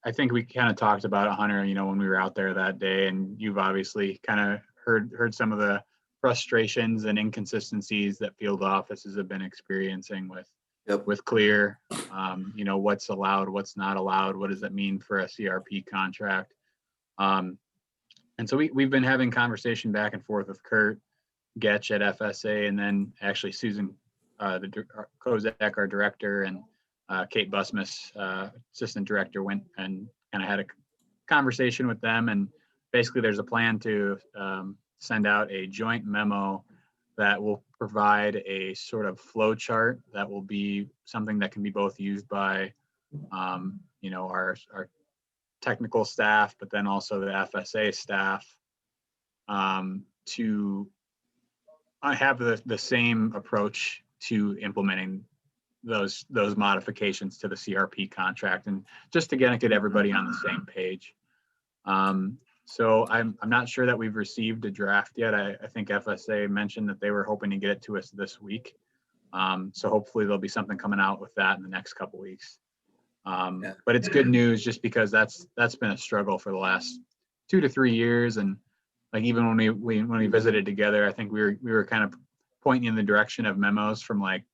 I think we kind of talked about it, Hunter, when we were out there that day, and you've obviously kind of heard some of the frustrations and inconsistencies that field offices have been experiencing with Clear. What's allowed, what's not allowed, what does that mean for a CRP contract? And so we've been having conversation back and forth with Kurt Getch at FSA, and then actually Susan Kozak, our director, and Kate Busmus, assistant director, went and kind of had a conversation with them. And basically there's a plan to send out a joint memo that will provide a sort of flow chart that will be something that can be both used by, our technical staff, but then also the FSA staff, to have the same approach to implementing those modifications to the CRP contract, and just to get everybody on the same page. So I'm not sure that we've received a draft yet. I think FSA mentioned that they were hoping to get it to us this week. So hopefully there'll be something coming out with that in the next couple weeks. But it's good news, just because that's been a struggle for the last 2 to 3 years. And like, even when we visited together, I think we were kind of pointing in the direction of memos from like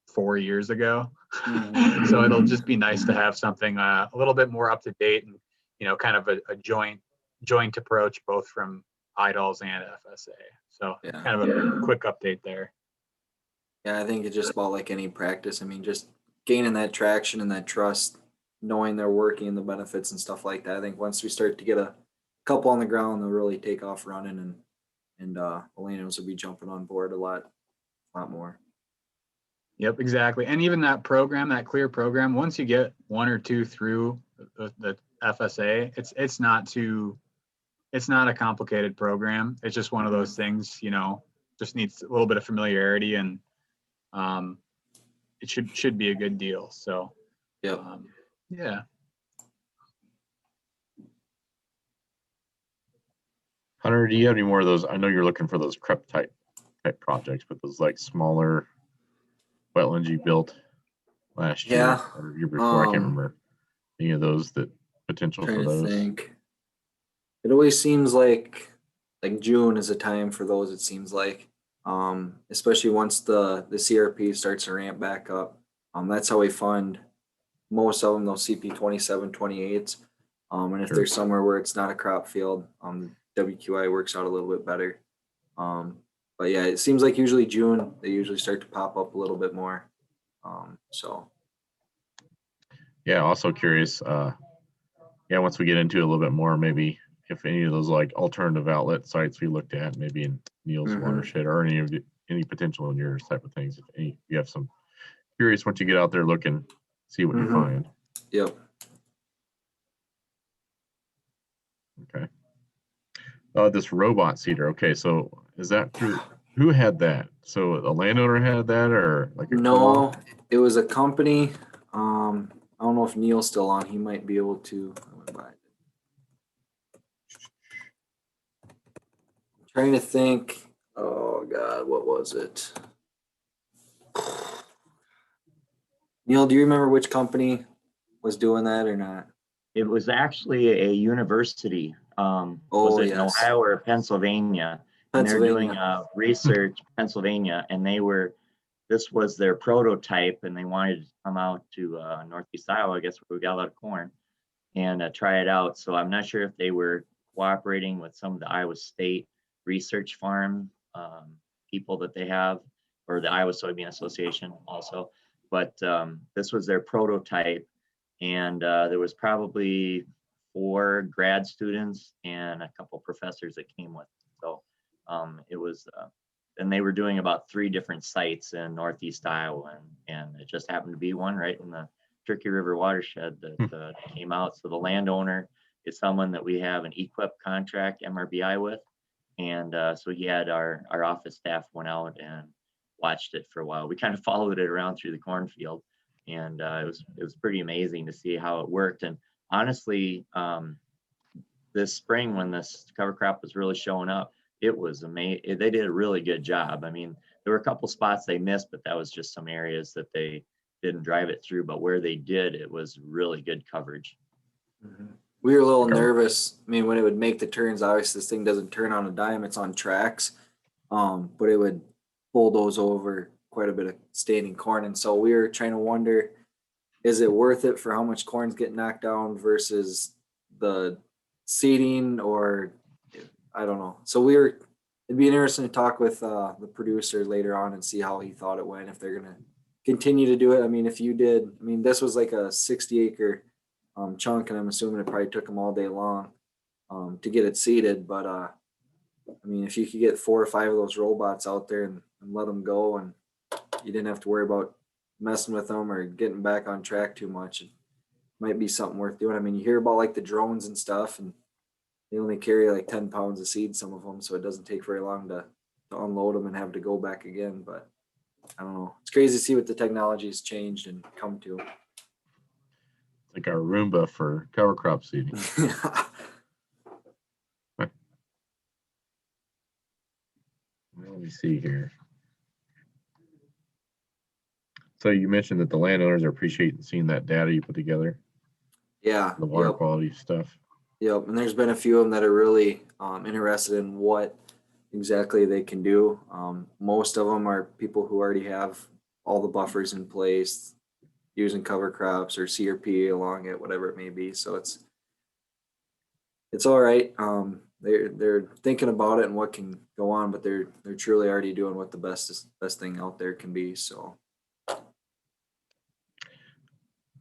4 years ago. So it'll just be nice to have something a little bit more up to date, and kind of a joint approach, both from IDLs and FSA. So kind of a quick update there. Yeah, I think it's just about like any practice. Just gaining that traction and that trust, knowing they're working and the benefits and stuff like that. I think once we start to get a couple on the ground, they'll really take off running, and Elena's will be jumping on board a lot more. Yep, exactly. And even that program, that Clear program, once you get 1 or 2 through the FSA, it's not a complicated program. It's just one of those things, just needs a little bit of familiarity, and it should be a good deal. So, Yep. yeah. Hunter, do you have any more of those? I know you're looking for those CREP type projects, but those like smaller wetlands you built last year Yeah. or year before. I can't Um, remember any of those that potential Trying for to those. think. It always seems like June is a time for those, it seems like. Especially once the CRP starts to ramp back up. That's how we fund most of them, those CP 27, 28s. And if Sure. there's somewhere where it's not a crop field, WQI works out a little bit better. But yeah, it seems like usually June, they usually start to pop up a little bit more. So Yeah, also curious. Yeah, once we get into it a little bit more, maybe if any of those like alternative outlet sites we looked at, maybe in Neil's Mhm. watershed or any potential in yours type of things. If you have some curious once you get out there looking, see what you Mhm. find. Yep. Okay. This robot seeder. Okay, so is that through who had that? So a landowner had that or like a No, co-op? it was a company. I don't know if Neil's still on. He might be able to. Trying to think. Oh God, what was it? Neil, do you remember which company was doing that or not? It was actually a university. Was Oh, it in yes. Ohio or Pennsylvania? And they're doing Pennsylvania. research, Pennsylvania, and this was their prototype, and they wanted to come out to Northeast Iowa, I guess, where we got a lot of corn, and try it out. So I'm not sure if they were cooperating with some of the Iowa State research farm people that they have, or the Iowa Soybean Association also. But this was their prototype, and there was probably 4 grad students and a couple professors that came with it. So it was, and they were doing about 3 different sites in Northeast Iowa, and it just happened to be one right in the Turkey River watershed that came out. So the landowner is someone that we have an EQIP contract MRBI with, and so he had our office staff went out and watched it for a while. We kind of followed it around through the cornfield, and it was pretty amazing to see how it worked. And honestly, this spring when this cover crop was really showing up, it was amazing. They did a really good job. I mean, there were a couple spots they missed, but that was just some areas that they didn't drive it through. But where they did, it was really good coverage. Mhm. We were a little Okay. nervous. I mean, when it would make the turns, obviously this thing doesn't turn on a dime, it's on tracks. But it would bulldoze over quite a bit of standing corn. And so we were trying to wonder, is it worth it for how much corn's getting knocked down versus the seeding, or I don't know. So it'd be interesting to talk with the producer later on and see how he thought it went, if they're gonna continue to do it. I mean, if you did, I mean, this was like a 60-acre chunk, and I'm assuming it probably took them all day long to get it seeded. But I mean, if you could get 4 or 5 of those robots out there and let them go, and you didn't have to worry about messing with them or getting back on track too much, it might be something worth doing. I mean, you hear about like the drones and stuff, and they only carry like 10 pounds of seed, some of them, so it doesn't take very long to unload them and have to go back again. But I don't know. It's crazy to see what the technology has changed and come to. Like our Roomba for cover crop seeding. Let me see here. So you mentioned that the landowners are appreciating seeing that data you put together, Yeah. the water Yep. quality stuff. Yep. And there's been a few of them that are really interested in what exactly they can do. Most of them are people who already have all the buffers in place, using cover crops or CRP along it, whatever it may be. So it's all right. They're thinking about it and what can go on, but they're truly already doing what the best thing out there can be. So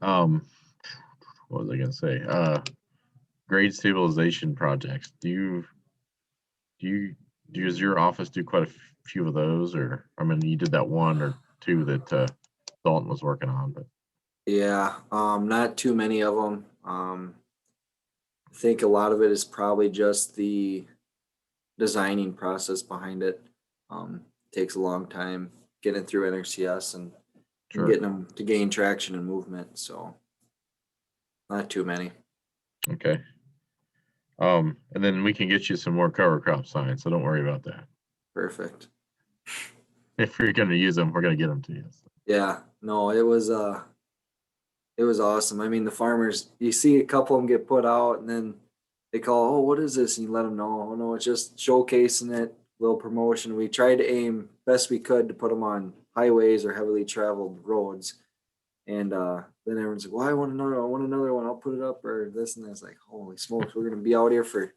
What was I gonna say? Grade stabilization projects. Does your office do quite a few of those, or I mean, you did that 1 or 2 that Dalton was working on, but yeah, not too many of them. I think a lot of it is probably just the designing process behind it. Takes a long time. getting it through NRCS and Sure. getting them to gain traction and movement. So not too many. Okay. And then we can get you some more cover crop signs, so don't worry about that. Perfect. If you're going to use them, we're going to get them to you. Yeah, no, it was awesome. I mean, the farmers, you see a couple of them get put out and then they call, oh, what is this? And you let them know, oh no, it's just showcasing it, little promotion. We tried to aim best we could to put them on highways or heavily traveled roads. And then everyone's like, well, I want another one. I'll put it up or this and this. Like, holy smokes, we're gonna be out here for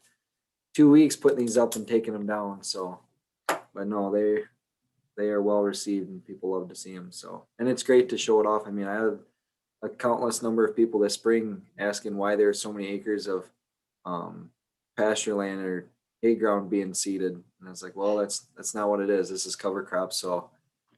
2 weeks putting these up and taking them down. So, but no, they are well received and people love to see them. So, and it's great to show it off. I mean, I had a countless number of people this spring asking why there are so many acres of pasture land or hay ground being seeded. And I was like, well, that's not what it is. This is cover crops. So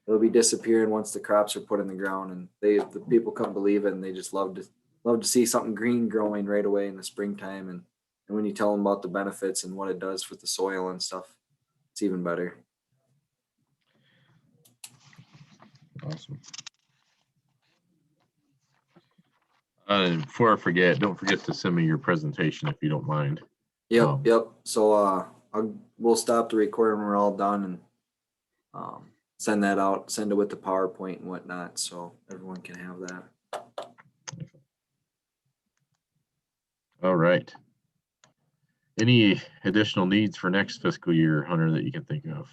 it'll be disappearing once the crops are put in the ground, and the people couldn't believe it, and they just love to see something green growing right away in the springtime. And when you tell them about the benefits and what it does for the soil and stuff, it's even better. Awesome. Before I forget, don't forget to send me your presentation if you don't mind. Yep. So we'll stop the recording when we're all done and send that out, send it with the PowerPoint and whatnot, so everyone can have that. All right. Any additional needs for next fiscal year, Hunter, that you can think of?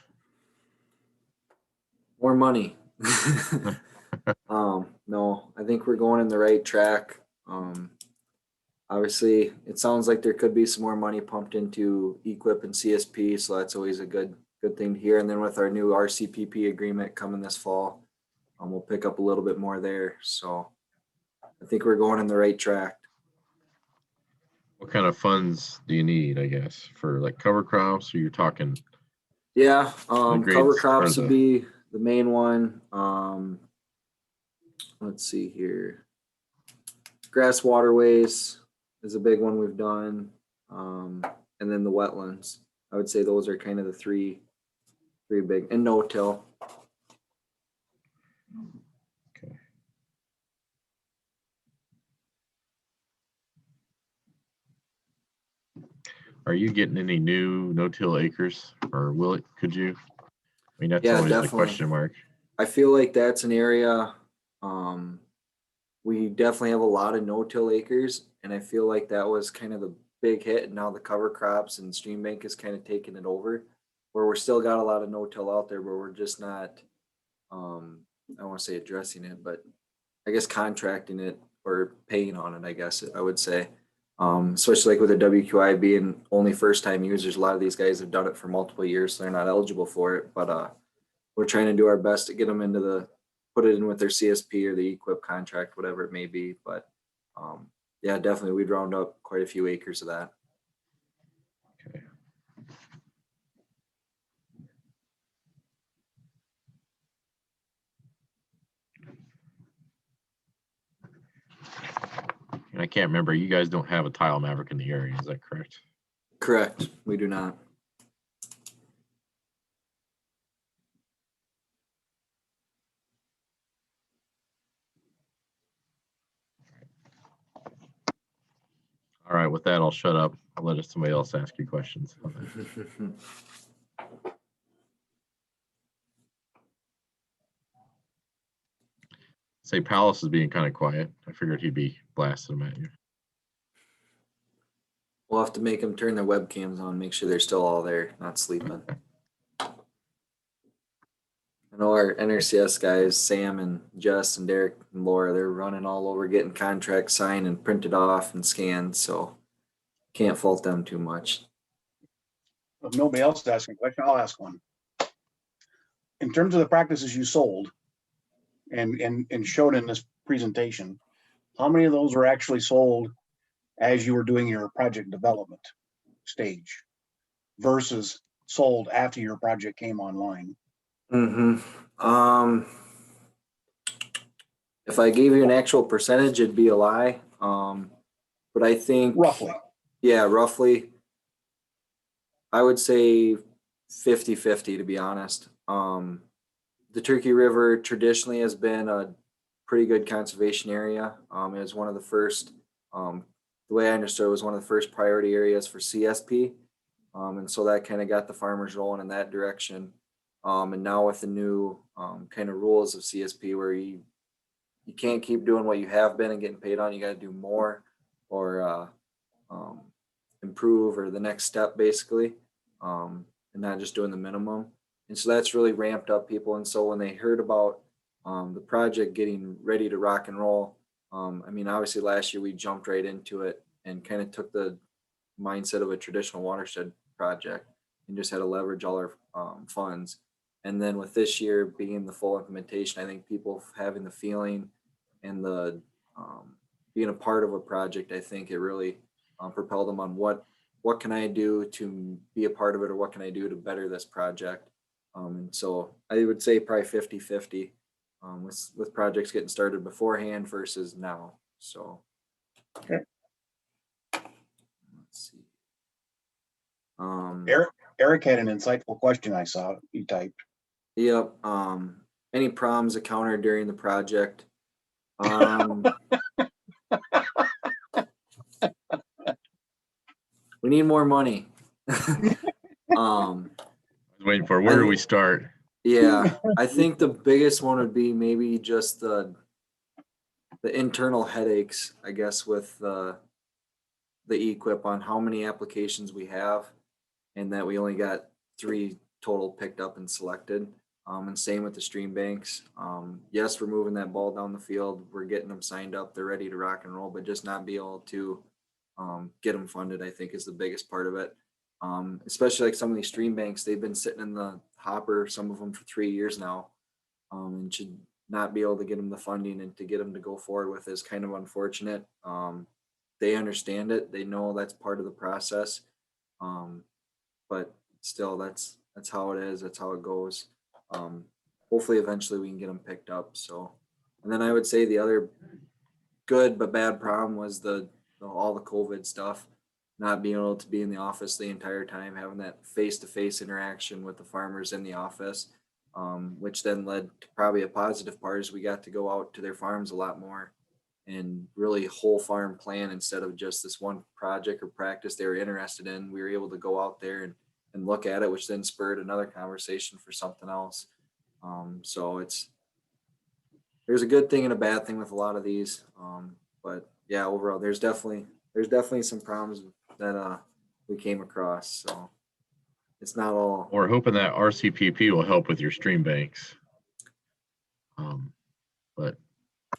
More money. No, I think we're going in the right track. Obviously, it sounds like there could be some more money pumped into EQIP and CSP, so that's always a good thing to hear. And then with our new RCPP agreement coming this fall, we'll pick up a little bit more there. So I think we're going in the right track. What kind of funds do you need, I guess, for like cover crops, or you're talking? Yeah, grades cover or crops the- would be the main one. Let's see here. Grass waterways is a big one we've done. And then the wetlands. I would say those are kind of the three big, and no-till. Okay. Are you getting any new no-till acres, or could you? I mean, that's Yeah, always definitely. the question mark. I feel like that's an area, we definitely have a lot of no-till acres, and I feel like that was kind of the big hit, and now the cover crops and stream bank is kind of taking it over, where we're still got a lot of no-till out there, but we're just not, I don't want to say addressing it, but I guess contracting it or paying on it, I guess I would say. Especially like with the WQI being only first time users, a lot of these guys have done it for multiple years, so they're not eligible for it, but we're trying to do our best to get them into put it in with their CSP or the EQIP contract, whatever it may be. But yeah, definitely we'd round up quite a few acres of that. Okay. And I can't remember, you guys don't have a tile maverick in the area, is that correct? Correct. We do not. All right, with that, I'll shut up. I'll let somebody else ask you questions. Say Palace is being kind of quiet. I figured he'd be blasting them at you. We'll have to make them turn their webcams on, make sure they're still all there, not sleeping. I know our NRCS guys, Sam and Jess and Derek and Laura, they're running all over getting contracts signed and printed off and scanned, so can't fault them too much. If nobody else is asking a question, I'll ask one. In terms of the practices you sold and showed in this presentation, how many of those were actually sold as you were doing your project development stage versus sold after your project came online? If I gave you an actual percentage, it'd be a lie. But I think Roughly. Yeah, roughly. I would say 50-50 to be honest. the Turkey River traditionally has been a pretty good conservation area. It was one of the first, the way I understood it, was one of the first priority areas for CSP. And so that kind of got the farmers rolling in that direction. And now with the new kind of rules of CSP, where you can't keep doing what you have been and getting paid on, you got to do more or improve, or the next step basically, and not just doing the minimum. And so that's really ramped up people. And so when they heard about the project getting ready to rock and roll, I mean, obviously last year we jumped right into it and kind of took the mindset of a traditional watershed project and just had to leverage all our funds. And then with this year being the full implementation, I think people having the feeling and the being a part of a project, I think it really propelled them on what can I do to be a part of it, or what can I do to better this project. And so I would say probably 50-50 with projects getting started beforehand versus now. So Okay. Let's see. Eric had an insightful question I saw he typed. Yep. Any problems encountered during the project? We need more money. I was waiting for, where do we start? Yeah, I think the biggest one would be maybe just the internal headaches, I guess, with the equip on how many applications we have, and that we only got 3 total picked up and selected. And same with the stream banks. Yes, we're moving that ball down the field. We're getting them signed up. They're ready to rock and roll, but just not be able to get them funded, I think, is the biggest part of it. Especially like some of these stream banks, they've been sitting in the hopper, some of them for 3 years now, and should not be able to get them the funding and to get them to go forward with is kind of unfortunate. They understand it. They know that's part of the process. But still, that's how it is. That's how it goes. Hopefully eventually we can get them picked up. So, and then I would say the other good but bad problem was all the COVID stuff, not being able to be in the office the entire time, having that face-to-face interaction with the farmers in the office, which then led to probably a positive part is we got to go out to their farms a lot more and really whole farm plan instead of just this one project or practice they were interested in. We were able to go out there and look at it, which then spurred another conversation for something else. So there's a good thing and a bad thing with a lot of these. But yeah, overall, there's definitely some problems that we came across. So it's not all. We're hoping that RCPP will help with your stream banks. But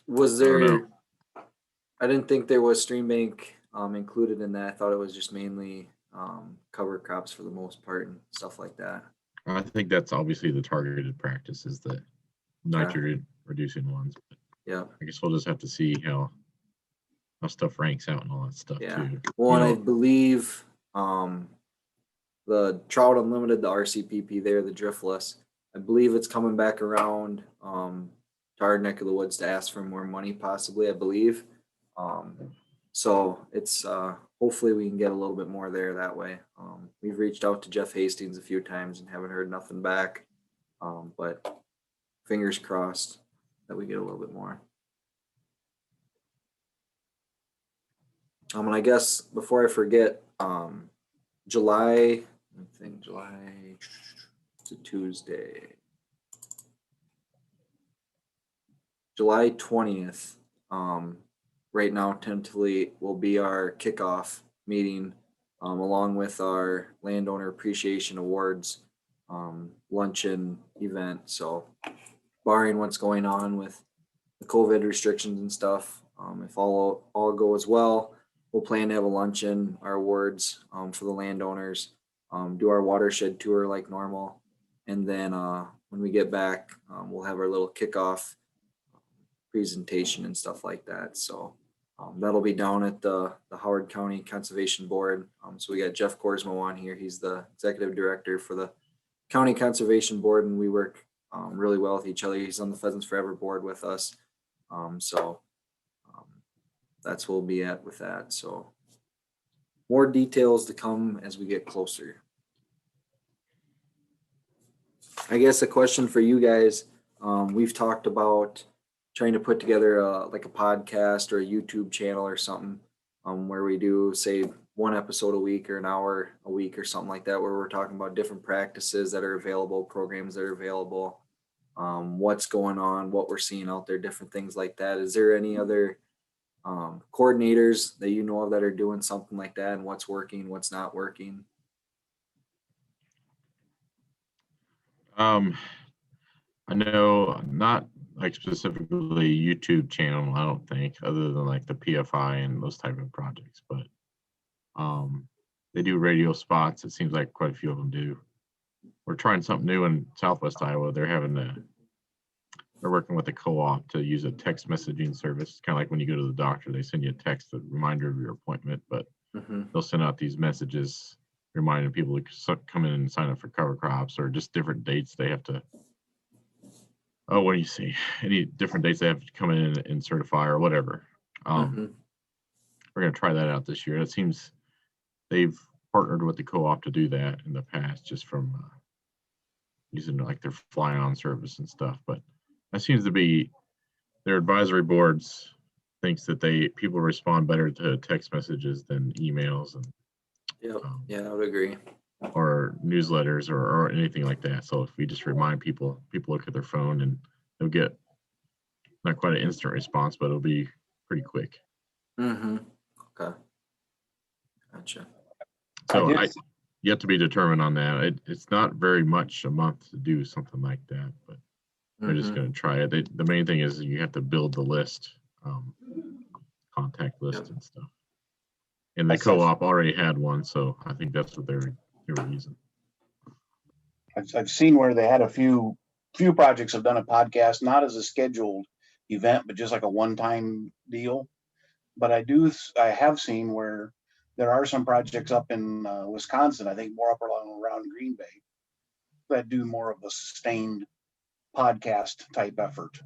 Was I don't there? know. I didn't think there was stream bank included in that. I thought it was just mainly cover crops for the most part and stuff like that. I think that's obviously the targeted practices, the nitrogen reducing ones. But Yeah. I guess we'll just have to see how stuff ranks out and all that stuff Yeah. too. Well, and I believe the Trout Unlimited, the RCPP there, the driftless, I believe it's coming back around to our neck of the woods to ask for more money, possibly, I believe. So it's hopefully we can get a little bit more there that way. We've reached out to Jeff Hastings a few times and haven't heard nothing back. But fingers crossed that we get a little bit more. And I guess before I forget, July, it's a Tuesday. July 20th, right now tentatively will be our kickoff meeting, along with our landowner appreciation awards luncheon event. So barring what's going on with the COVID restrictions and stuff, if all goes well, we'll plan to have a luncheon, our awards for the landowners, do our watershed tour like normal. And then when we get back, we'll have our little kickoff presentation and stuff like that. So that'll be down at the Howard County Conservation Board. So we got Jeff Korsmo on here. He's the executive director for the County Conservation Board, and we work really well with each other. He's on the Pheasants Forever board with us. So that's where we'll be at with that. So more details to come as we get closer. I guess a question for you guys, We've talked about trying to put together like a podcast or a YouTube channel or something, where we do say one episode a week or an hour a week or something like that, where we're talking about different practices that are available, programs that are available, what's going on, what we're seeing out there, different things like that. Is there any other coordinators that you know of that are doing something like that, and what's working, what's not working? I know not like specifically YouTube channel, I don't think, other than like the PFI and those type of projects, but they do radio spots. It seems like quite a few of them do. We're trying something new in Southwest Iowa. They're working with a co-op to use a text messaging service. Kind of like when you go to the doctor, they send you a text, a reminder of your appointment, but they'll send out these messages reminding people to come in and sign up for cover crops, or just different dates they have to. Oh, what do you see? Any different dates they have to come in and certify or whatever. We're going to try that out this year. It seems they've partnered with the co-op to do that in the past, just from using like their fly-on service and stuff. But that seems to be their advisory boards thinks that people respond better to text messages than emails and Yeah, I would agree. or newsletters or anything like that. So if we just remind people look at their phone and they'll get not quite an instant response, but it'll be pretty quick. Okay. Gotcha. So I yet to be determined on that. It's not very much a month to do something like that, but we're just going to try it. The main thing is you have to build the list, contact list and stuff. And the co-op already had one, so I think that's what they were using. I've seen where they had a few projects have done a podcast, not as a scheduled event, but just like a one-time deal. But I have seen where there are some projects up in Wisconsin, I think more up around Green Bay, that do more of a sustained podcast type effort.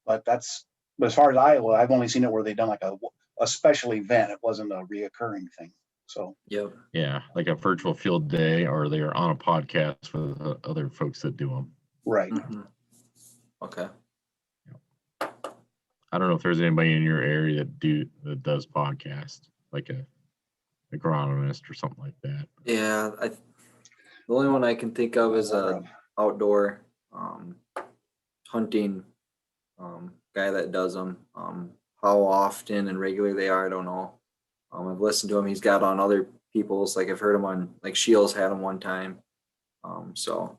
But that's, as far as Iowa, I've only seen it where they've done like a special event. It wasn't a reoccurring thing. So yeah, like a virtual field day, or they're on a podcast with other folks that do them. Right. Okay. I don't know if there's anybody in your area that does podcast, like a agronomist or something like that. Yeah, the only one I can think of is a outdoor hunting guy that does them. How often and regular they are, I don't know. I've listened to him. He's got on other people's, like I've heard him on, like Shields had him one time. So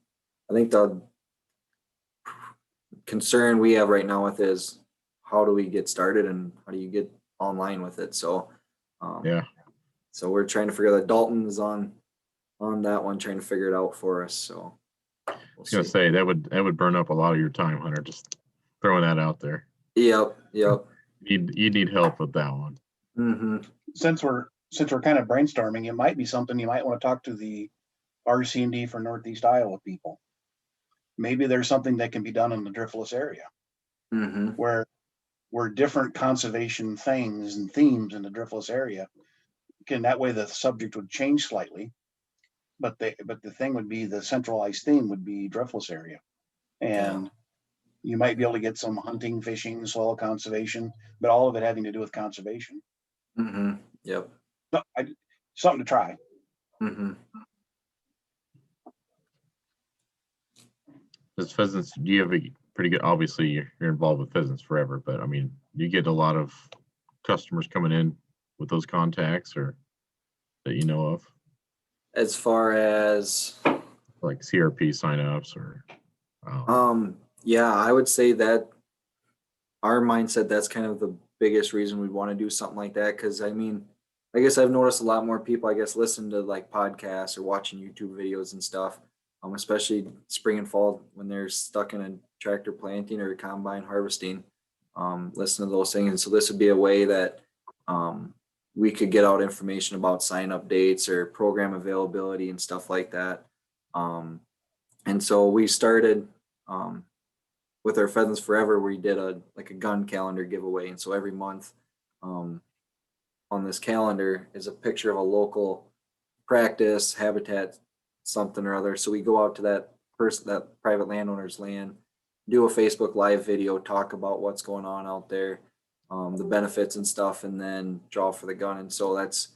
I think the concern we have right now with is how do we get started and how do you get online with it? So so we're trying to figure that. Dalton is on that one, trying to figure it out for us. So I was gonna say that would burn up a lot of your time, Hunter. Just throwing that out there. Yep. You need help with that one. Since we're kind of brainstorming, it might be something you might want to talk to the RC&D for Northeast Iowa people. Maybe there's something that can be done in the Driftless area, where different conservation things and themes in the Driftless area that way the subject would change slightly, but the thing would be the centralized theme would be Driftless area, and you might be able to get some hunting, fishing, soil conservation, but all of it having to do with conservation. Yep. No, something to try. Does pheasants, do you have a pretty good, obviously you're involved with Pheasants Forever, but I mean, do you get a lot of customers coming in with those contacts or that you know of? As far as like CRP signups or yeah, I would say that our mindset, that's kind of the biggest reason we want to do something like that. Cause I mean, I guess I've noticed a lot more people, I guess, listen to like podcasts or watching YouTube videos and stuff, especially spring and fall when they're stuck in a tractor planting or a combine harvesting, listen to those things. And so this would be a way that we could get out information about sign up dates or program availability and stuff like that. And so we started with our Pheasants Forever, we did a gun calendar giveaway. And so every month on this calendar is a picture of a local practice, habitat, something or other. So we go out to that private landowner's land, do a Facebook Live video, talk about what's going on out there, the benefits and stuff, and then draw for the gun. And so that's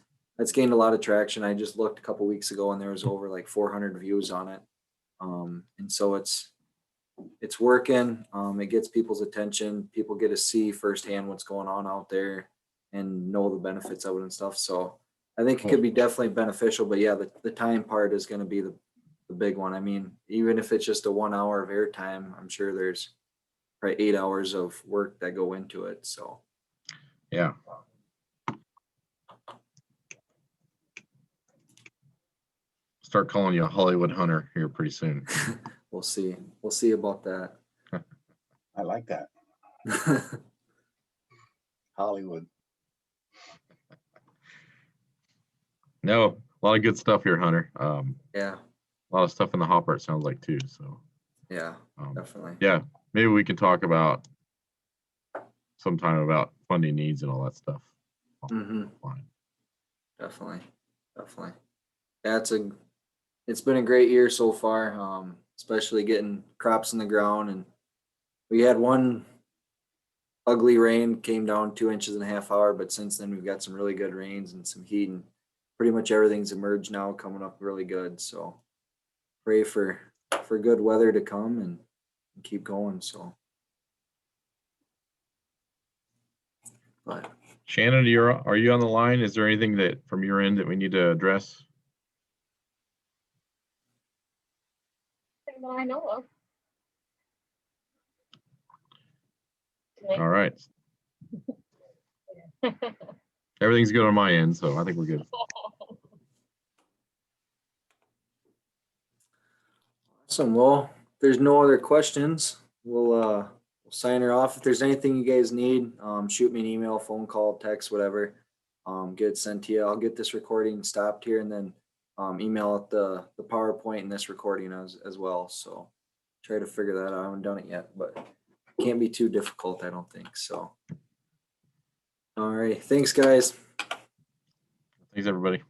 gained a lot of traction. I just looked a couple weeks ago and there was over like 400 views on it. And so it's working. It gets people's attention. People get to see firsthand what's going on out there and know the benefits of it and stuff. So I think it could be definitely beneficial, but yeah, the time part is going to be the big one. I mean, even if it's just a 1 hour of airtime, I'm sure there's probably 8 hours of work that go into it. So Yeah. Start calling you a Hollywood hunter here pretty soon. we'll see. We'll see about that. I like that. Hollywood. No, a lot of good stuff here, Hunter. Yeah, A lot of stuff in the hopper, it sounds like too. So yeah, um, definitely. yeah, maybe we can talk about sometime about funding needs and all that stuff. Mm-hmm. Fine. Definitely. Yeah, it's been a great year so far. Especially getting crops in the ground, and we had one ugly rain, came down 2.5 inches in a hour, but since then we've got some really good rains and some heat, and pretty much everything's emerged now, coming up really good. So pray for good weather to come and keep going. So, but Shannon, are you on the line? Is there anything that from your end that we need to address? That I know of. All right. Everything's good on my end, so I think we're good. awesome. Well, if there's no other questions, we'll sign her off. If there's anything you guys need, shoot me an email, phone call, text, whatever. Get it sent to you. I'll get this recording stopped here and then email out the PowerPoint and this recording as well. So try to figure that out. I haven't done it yet, but can't be too difficult, I don't think. So all right. Thanks, guys. Thanks, everybody.